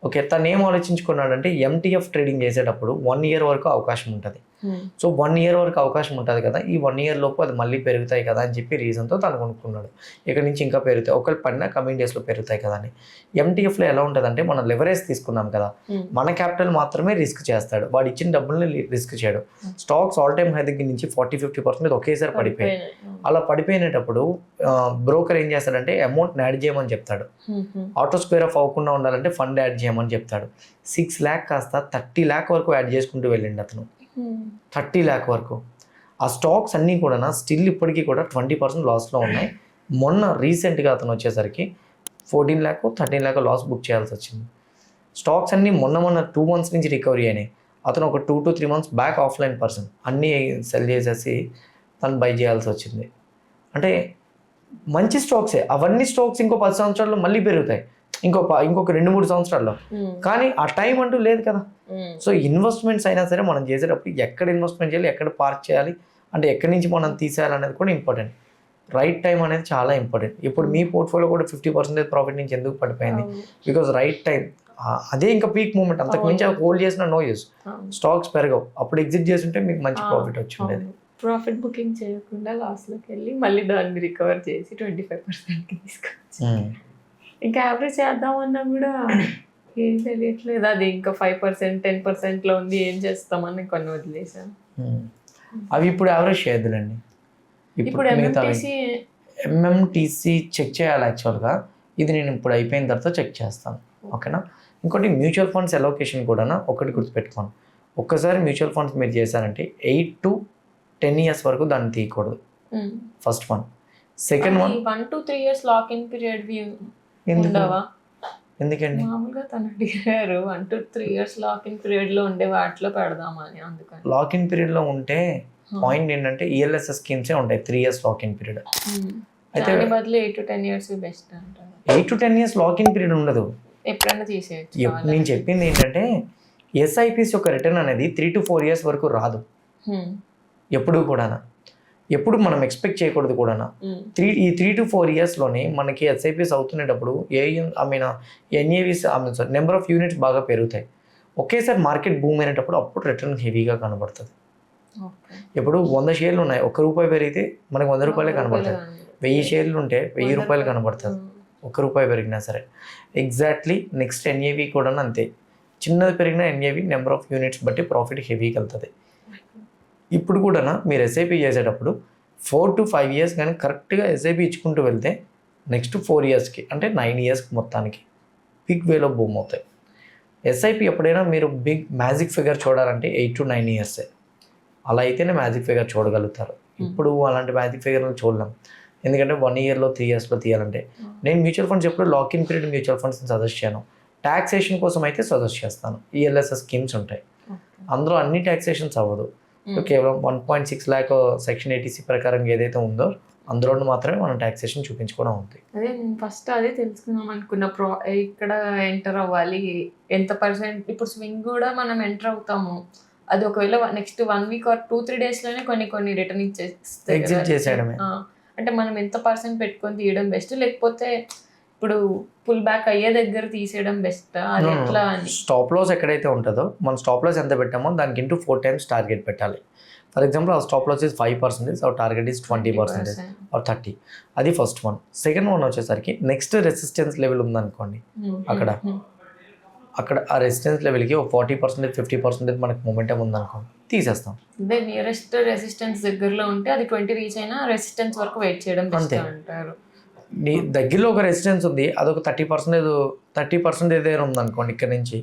ఓకే, తను ఏం ఆలోచించుకున్నాడంటే MTF ట్రేడింగ్ చేసేటప్పుడు 1 year వరకు అవకాశం ఉంటుంది. సో 1 year వరకు అవకాశం ఉంటుంది కదా, ఈ 1 year లోపు అది మళ్ళీ పెరుగుతాయి కదా అని చెప్పి రీజన్తో తను కొనుక్కున్నాడు. ఇక్కడ నుంచి ఇంకా పెరుగుతాయి, ఒకళ్ళు పడినా కమింగ్ డేస్లో పెరుగుతాయి కదా అని. MTFలో ఎలా ఉంటుందంటే, మనం లెవరేజ్ తీసుకున్నాం కదా, మన క్యాపిటల్ మాత్రమే రిస్క్ చేస్తాడు, వాడు ఇచ్చిన డబ్బుల్ని రిస్క్ చేయడు. స్టాక్స్ ఆల్ టైమ్ హై దగ్గర నుంచి 40-50% ఒకేసారి పడిపోయాయి. అలా పడిపోయినప్పుడు బ్రోకర్ ఏం చేస్తాడంటే అమౌంట్ యాడ్ చేయమని చెప్తాడు. ఆటో స్క్వేర్ ఆఫ్ అవ్వకుండా ఉండాలంటే ఫండ్ యాడ్ చేయమని చెప్తాడు. 6 lakh కాస్త 30 lakh వరకు యాడ్ చేసుకుంటూ వెళ్ళిండి అతను. 30 lakh వరకు. ఆ స్టాక్స్ అన్నీ కూడా స్టిల్ ఇప్పటికీ కూడా 20% లాస్లో ఉన్నాయి. మొన్న రీసెంట్గా అతను వచ్చేసరికి 14 lakh 13 lakh లాస్ బుక్ చేయాల్సి వచ్చింది. స్టాక్స్ అన్నీ మొన్న 2 months నుంచి రికవరీ అయినాయి. అతను ఒక 2 to 3 months back offline person, అన్నీ సెల్ చేసేసి తను బై చేయాల్సి వచ్చింది. అంటే మంచి స్టాక్సే అవన్నీ. స్టాక్స్ ఇంకో 10 సంవత్సరాల్లో మళ్ళీ పెరుగుతాయి, ఇంకొక 2-3 సంవత్సరాల్లో. కానీ ఆ టైం అంటూ లేదు కదా. సో ఇన్వెస్ట్మెంట్స్ అయినా సరే మనం చేసేటప్పుడు ఎక్కడ ఇన్వెస్ట్మెంట్ చేయాలి, ఎక్కడ పార్క్ చేయాలి, అంటే ఎక్కడి నుంచి మనం తీసేయాలి అనేది కూడా ఇంపార్టెంట్. రైట్ టైం అనేది చాలా ఇంపార్టెంట్. ఇప్పుడు మీ పోర్ట్ఫోలియో కూడా 50% ప్రాఫిట్ నుంచి ఎందుకు పడిపోయింది, బికాజ్ రైట్ టైం. అదే ఇంకా పీక్ మూమెంట్, అంతకు మించి హోల్డ్ చేసిన నో యూస్. స్టాక్స్ పెరగవు, అప్పుడు ఎగ్జిట్ చేస్తుంటే మీకు మంచి ప్రాఫిట్ వచ్చి ఉండేది. ప్రాఫిట్ బుకింగ్ చేయకుండా లాస్లోకి వెళ్ళి మళ్ళీ దాన్ని రికవర్ చేసి 25%కి తీసుకొచ్చి ఇంకా యావరేజ్ చేద్దామన్నా కూడా ఏం తెలియట్లేదు. అది ఇంకా 5%, 10%లో ఉంది, ఏం చేస్తామని కొన్ని వదిలేసాను. అవి ఇప్పుడు యావరేజ్ చేయొద్దులండి. ఇప్పుడు MMTC చెక్ చేయాలి యాక్చువల్గా. ఇది నేను ఇప్పుడు అయిపోయిన తర్వాత చెక్ చేస్తాను, ఓకేనా. ఇంకోటి మ్యూచువల్ ఫండ్స్ అలోకేషన్ కూడా ఒకటి గుర్తుపెట్టుకోండి. ఒక్కసారి మ్యూచువల్ ఫండ్స్ మీరు చేశారంటే 8 to 10 years వరకు దాన్ని తీయకూడదు. First one. Second one 1 to 3 years lock in period ఎందుకండి? మామూలుగా తను అడిగారు 1 to 3 years lock in period లో ఉండే వాటిలో పెడదామని. అందుకని లాక్ ఇన్ పీరియడ్ లో ఉంటే పాయింట్ ఏంటంటే ELSS స్కీమ్సే ఉంటాయి 3 years లాక్ ఇన్ పీరియడ్. అయితే బదులు 8 to 10 years బెస్ట్ అంటారు. 8 to 10 years lock in period ఉండదు, ఎప్పుడైనా తీసేయచ్చు. నేను చెప్పింది ఏంటంటే SIPs యొక్క రిటర్న్ అనేది 3 to 4 years వరకు రాదు ఎప్పుడు కూడా. ఎప్పుడు మనం ఎక్స్పెక్ట్ చేయకూడదు కూడా. ఈ 3 to 4 yearsలోనే మనకి SIPs అవుతున్నప్పుడు NAVs నెంబర్ ఆఫ్ యూనిట్స్ బాగా పెరుగుతాయి. ఒకేసారి మార్కెట్ బూమ్ అయినప్పుడు అప్పుడు రిటర్న్ హెవీగా కనబడుతుంది. ఇప్పుడు 100 షేర్లు ఉన్నాయి, ₹1 పెరిగితే మనకు ₹100 కనబడుతుంది. 1000 షేర్లు ఉంటే ₹1000 కనబడుతుంది, ₹1 పెరిగినా సరే. ఎగ్జాక్ట్లీ నెక్స్ట్ NAV కూడా అంతే. చిన్నది పెరిగిన NAV నెంబర్ ఆఫ్ యూనిట్స్ బట్టి ప్రాఫిట్ హెవీగా వెళ్తుంది. ఇప్పుడు కూడా మీరు SIP చేసేటప్పుడు 4 to 5 years కానీ కరెక్ట్గా SIP ఇచ్చుకుంటూ వెళ్తే నెక్స్ట్ 4 yearsకి అంటే 9 yearsకి మొత్తానికి బిగ్ వేలో బూమ్ అవుతాయి. SIP ఎప్పుడైనా మీరు బిగ్ మ్యాజిక్ ఫిగర్ చూడాలంటే 8 to 9 years. అలా అయితేనే మ్యాజిక్ ఫిగర్ చూడగలుగుతారు. ఇప్పుడు అలాంటి మ్యాజిక్ ఫిగర్లు చూడలేం, ఎందుకంటే 1 yearలో 3 yearsలో తీయాలంటే. నేను మ్యూచువల్ ఫండ్స్ ఎప్పుడు లాక్ ఇన్ పీరియడ్ మ్యూచువల్ ఫండ్స్ని సజెస్ట్ చేయను. ట్యాక్సేషన్ కోసం అయితే సజెస్ట్ చేస్తాను. ELSS స్కీమ్స్ ఉంటాయి, అందులో అన్ని ట్యాక్సేషన్స్ అవ్వదు. కేవలం 1.6 lakh సెక్షన్ 80C ప్రకారం ఏదైతే ఉందో అందులో మాత్రమే మనం ట్యాక్సేషన్ చూపించుకోవడం అవుతాయి. అదే నేను ఫస్ట్ అదే తెలుసుకుందాం అనుకున్న ఇక్కడ ఎంటర్ అవ్వాలి ఎంత పర్సెంట్. ఇప్పుడు స్వింగ్ కూడా మనం ఎంటర్ అవుతాము, అది ఒకవేళ నెక్స్ట్ 1 వీక్ ఆర్ 2-3 డేస్లోనే కొన్ని రిటర్న్ ఎగ్జిట్ చేసేయడమే. అంటే మనం ఎంత పర్సెంట్ పెట్టుకొని తీయడం బెస్ట్, లేకపోతే ఇప్పుడు పుల్ బ్యాక్ అయ్యే దగ్గర తీసేయడం బెస్ట్, అది ఎట్లా అని. స్టాప్ లాస్ ఎక్కడైతే ఉంటుందో మనం స్టాప్ లాస్ ఎంత పెట్టామో దానికి ఇంటూ 4 times టార్గెట్ పెట్టాలి. ఫర్ ఎగ్జాంపుల్ ఆ stop loss is 5%, our target is 20% or 30. అది ఫస్ట్ వన్. సెకండ్ వన్ వచ్చేసరికి నెక్స్ట్ రెసిస్టెన్స్ లెవెల్ ఉందనుకోండి, అక్కడ ఆ రెసిస్టెన్స్ లెవెల్కి ఒక 40%, 50% మనకు మొమెంటం ఉందనుకోండి, తీసేస్తాం. అంటే నియరెస్ట్ రెసిస్టెన్స్ దగ్గరలో ఉంటే అది 20 రీచ్ అయినా రెసిస్టెన్స్ వరకు వెయిట్ చేయడం బెస్ట్ అంటారు. నీ దగ్గరలో ఒక రెసిస్టెన్స్ ఉంది, అదొక 30% ఏదైనా ఉందనుకోండి, ఇక్కడ నుంచి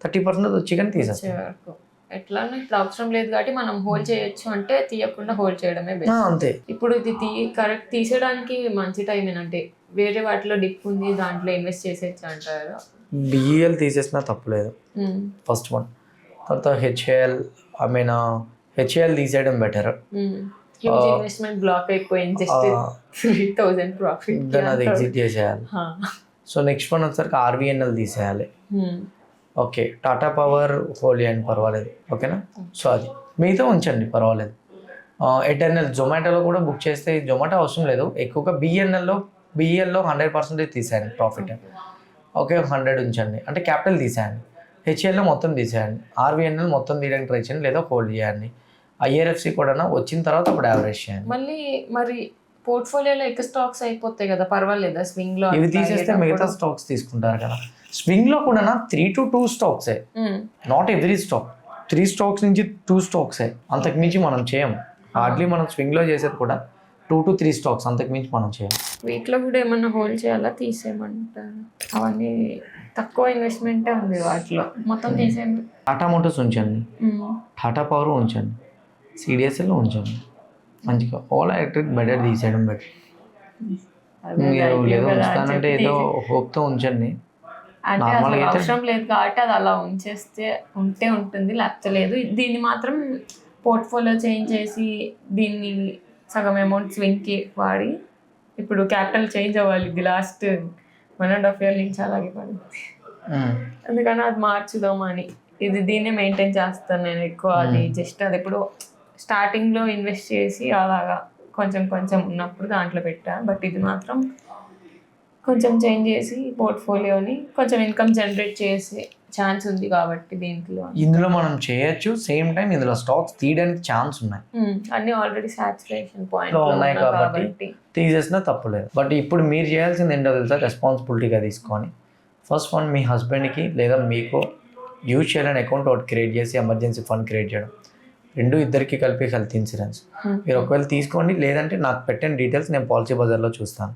30% వచ్చి కానీ తీసేస్తాం. ఎట్లా ఇప్పుడు అవసరం లేదు కాబట్టి మనం హోల్డ్ చేయొచ్చు అంటే తీయకుండా హోల్డ్ చేయడమే బెస్ట్. అంతే. ఇప్పుడు ఇది కరెక్ట్ తీసేయడానికి మంచి టైం ఏంటంటే వేరే వాటిలో డిప్ ఉంది దాంట్లో ఇన్వెస్ట్ చేసేయచ్చు అంటారు. బిఈఎల్ తీసేసినా తప్పులేదు, ఫస్ట్ వన్. తర్వాత హెచ్ఏఎల్ తీసేయడం బెటర్. ఇన్వెస్ట్మెంట్ బ్లాక్ అయిపోయింది, జస్ట్ 3,000 ప్రాఫిట్, దాన్ని అది ఎగ్జిట్ చేసేయాలి. సో నెక్స్ట్ వన్ వచ్చేసరికి ఆర్వీఎన్ఎల్ తీసేయాలి. ఓకే, టాటా పవర్ హోల్డ్ చేయండి పర్వాలేదు, ఓకేనా. సో అది మిగతా ఉంచండి పర్వాలేదు. ఎటర్నల్ జొమాటోలో కూడా బుక్ చేస్తే జొమాటో అవసరం లేదు ఎక్కువగా. బిఈఎల్లో 100% తీసేయండి ప్రాఫిట్. ఓకే, 100 ఉంచండి, అంటే క్యాపిటల్ తీసేయండి. హెచ్ఏఎల్లో మొత్తం తీసేయండి, ఆర్వీఎన్ఎల్ మొత్తం తీయడానికి ట్రై చేయండి, లేదా హోల్డ్ చేయండి. ఐఆర్ఎఫ్సి కూడా వచ్చిన తర్వాత అప్పుడు యావరేజ్ చేయండి. మరి పోర్ట్ఫోలియోలో ఎక్కువ స్టాక్స్ అయిపోతాయి కదా, పర్వాలేదా స్వింగ్ లో? ఇవి తీసేస్తే మిగతా స్టాక్స్ తీసుకుంటారు కదా. స్వింగ్ లో కూడా 3 to 2 స్టాక్సే, నాట్ ఎవ్రీ స్టాక్. 3 స్టాక్స్ నుంచి 2 స్టాక్సే, అంతకు మించి మనం చేయం. హార్డ్లీ మనం స్వింగ్ లో చేసేది కూడా 2 to 3 స్టాక్స్, అంతకు మించి మనం చేయం. వీటిలో కూడా ఏమన్నా హోల్డ్ చేయాలా, తీసేయమంటారు? అవన్నీ తక్కువ ఇన్వెస్ట్మెంటే ఉంది వాటిలో, మొత్తం తీసేయండి. టాటా మోటార్స్ ఉంచండి, టాటా పవర్ ఉంచండి, సిడిఎస్ఎల్ ఉంచండి, మంచిగా ఓలా ఎలక్ట్రిక్ బెటర్ తీసేయడం బెటర్. మీరు ఏదో ఉంచుతానంటే ఏదో హోప్తో ఉంచండి. అంటే అసలు అవసరం లేదు కాబట్టి అది అలా ఉంచేస్తే ఉంటుంది, లేకపోతే లేదు. దీన్ని మాత్రం పోర్ట్ఫోలియో చేంజ్ చేసి దీన్ని సగం అమౌంట్ స్వింగ్కి వాడి, ఇప్పుడు క్యాపిటల్ చేంజ్ అవ్వాలి. ఇది లాస్ట్ 1.5 year నుంచి అలాగే పడింది, అందుకని అది మార్చుదామని దీన్నే మెయింటైన్ చేస్తాను నేను ఎక్కువ. అది జస్ట్ అది ఇప్పుడు స్టార్టింగ్లో ఇన్వెస్ట్ చేసి అలాగా కొంచెం ఉన్నప్పుడు దాంట్లో పెట్టా. బట్ ఇది మాత్రం కొంచెం చేంజ్ చేసి పోర్ట్ఫోలియోని కొంచెం ఇన్కమ్ జనరేట్ చేసే ఛాన్స్ ఉంది కాబట్టి ఇందులో మనం చేయొచ్చు. సేమ్ టైం ఇందులో స్టాక్స్ తీయడానికి ఛాన్స్ ఉన్నాయి, అన్ని ఆల్రెడీ సాచురేషన్ పాయింట్ ఉన్నాయి కాబట్టి తీసేసినా తప్పులేదు. బట్ ఇప్పుడు మీరు చేయాల్సింది ఏంటో తెలుసా, రెస్పాన్సిబిలిటీగా తీసుకొని ఫస్ట్ వన్ మీ హస్బెండ్కి లేదా మీకు యూజ్ చేయాలని అకౌంట్ ఒకటి క్రియేట్ చేసి ఎమర్జెన్సీ ఫండ్ క్రియేట్ చేయడం, ఇద్దరికి కలిపి హెల్త్ ఇన్సూరెన్స్ మీరు ఒకవేళ తీసుకోండి, లేదంటే నాకు పెట్టిన డీటెయిల్స్ నేను పాలసీ బజార్లో చూస్తాను.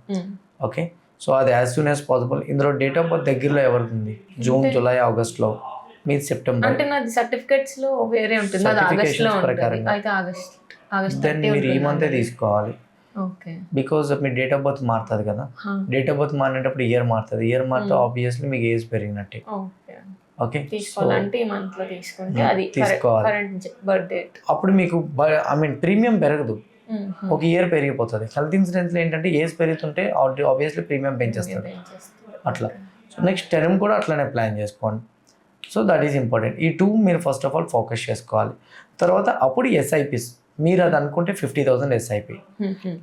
ఓకే, సో అది యాజ్ సూన్ యాజ్ పాసిబుల్. ఇందులో డేట్ ఆఫ్ బర్త్ దగ్గరలో ఎవరికి ఉంది? జూన్, జూలై, ఆగస్ట్లో, మీది సెప్టెంబర్. అంటే నాది సర్టిఫికేట్స్ లో వేరే ఉంటుంది, సర్టిఫికేషన్స్ ప్రకారం దెన్ మీరు ఈ మంతే తీసుకోవాలి. Because me date of birth మారుతుంది కదా, డేట్ ఆఫ్ బర్త్ మారినప్పుడు ఇయర్ మారుతుంది, ఇయర్ మారితే ఆబ్వియస్లీ మీకు ఏజ్ పెరిగినట్టే. ఓకే, తీసుకోవాలి. అప్పుడు మీకు ప్రీమియం పెరగదు, ఒక ఇయర్ పెరిగిపోతుంది. హెల్త్ ఇన్సూరెన్స్లో ఏంటంటే ఏజ్ పెరుగుతుంటే ఆబ్వియస్లీ ప్రీమియం పెంచేస్తుంది అట్లా. సో నెక్స్ట్ టర్మ్ కూడా అట్లనే ప్లాన్ చేసుకోండి. So that is important. ఈ 2 మీరు ఫస్ట్ ఆఫ్ ఆల్ ఫోకస్ చేసుకోవాలి. తర్వాత అప్పుడు ఎస్ఐపిస్ మీరు అది అనుకుంటే 50,000 ఎస్ఐపి,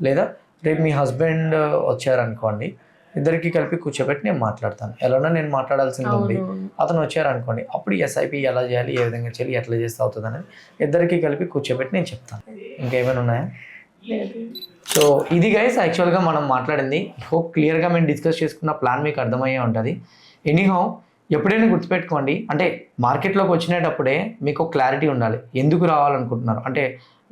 లేదా రేపు మీ హస్బెండ్ వచ్చారనుకోండి, ఇద్దరికి కలిపి కూర్చోబెట్టి నేను మాట్లాడతాను. ఎలానో నేను మాట్లాడాల్సింది ఉంది, అతను వచ్చారనుకోండి, అప్పుడు ఎస్ఐపి ఎలా చేయాలి, ఏ విధంగా చేయాలి, ఎట్లా చేస్తే అవుతుంది అనేది ఇద్దరికి కలిపి కూర్చోబెట్టి నేను చెప్తాను. ఇంకేమైనా ఉన్నాయా? సో ఇది గైస్ యాక్చువల్గా మనం మాట్లాడింది. హోప్ క్లియర్గా మేము డిస్కస్ చేసుకున్న ప్లాన్ మీకు అర్థమయ్యే ఉంటుంది. ఎనీహౌ ఎప్పుడైనా గుర్తుపెట్టుకోండి, అంటే మార్కెట్లోకి వచ్చినప్పుడే మీకు క్లారిటీ ఉండాలి ఎందుకు రావాలనుకుంటున్నారు. అంటే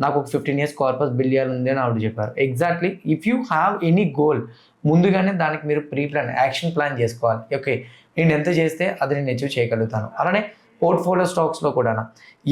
నాకు ఒక 15 years కార్పస్ బిల్ చేయాలి అని ఆవిడ చెప్పారు. Exactly, if you have any goal ముందుగానే దానికి మీరు ప్రీ ప్లాన్ యాక్షన్ ప్లాన్ చేసుకోవాలి. ఓకే, నేను ఎంత చేస్తే అది నేను అచీవ్ చేయగలుగుతాను. అలానే పోర్ట్ఫోలియో స్టాక్స్లో కూడా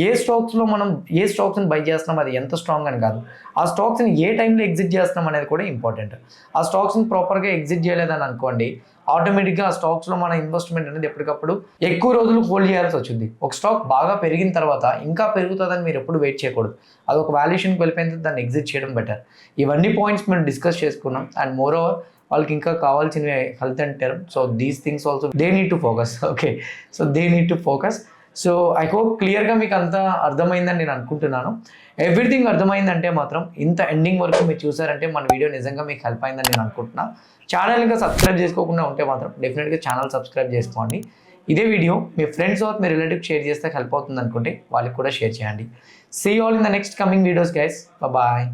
ఏ స్టాక్స్ని బై చేస్తున్నాం అది ఎంత స్ట్రాంగ్ అని కాదు, ఆ స్టాక్స్ని ఏ టైంలో ఎగ్జిట్ చేస్తున్నాం అనేది కూడా ఇంపార్టెంట్. ఆ స్టాక్స్ని ప్రాపర్గా ఎగ్జిట్ చేయలేదని అనుకోండి, ఆటోమేటిక్గా ఆ స్టాక్స్లో మన ఇన్వెస్ట్మెంట్ అనేది ఎప్పటికప్పుడు ఎక్కువ రోజులు హోల్డ్ చేయాల్సి వచ్చింది. ఒక స్టాక్ బాగా పెరిగిన తర్వాత ఇంకా పెరుగుతుందని మీరు ఎప్పుడు వెయిట్ చేయకూడదు. అది ఒక వాల్యుయేషన్కి వెళ్ళిపోయిన తర్వాత దాన్ని ఎగ్జిట్ చేయడం బెటర్. ఇవన్నీ పాయింట్స్ మేము డిస్కస్ చేసుకున్నాం. అండ్ మోర్ ఓవర్ వాళ్ళకి ఇంకా కావాల్సినవి health and term. So these things also they need to focus. Okay, so they need to focus. So I hope క్లియర్గా మీకు అంతా అర్థమైందని నేను అనుకుంటున్నాను. ఎవ్రీథింగ్ అర్థమైందంటే మాత్రం ఇంత ఎండింగ్ వరకు మీరు చూసారంటే మన వీడియో నిజంగా మీకు హెల్ప్ అయిందని నేను అనుకుంటున్నాను. ఛానల్ ఇంకా సబ్స్క్రైబ్ చేసుకోకుండా ఉంటే మాత్రం డెఫినెట్గా ఛానల్ సబ్స్క్రైబ్ చేసుకోండి. ఇదే వీడియో మీ ఫ్రెండ్స్ ఆర్ మీ రిలేటివ్ షేర్ చేస్తే హెల్ప్ అవుతుంది అనుకుంటే వాళ్ళకి కూడా షేర్ చేయండి. See all in the next coming videos guys. Bye.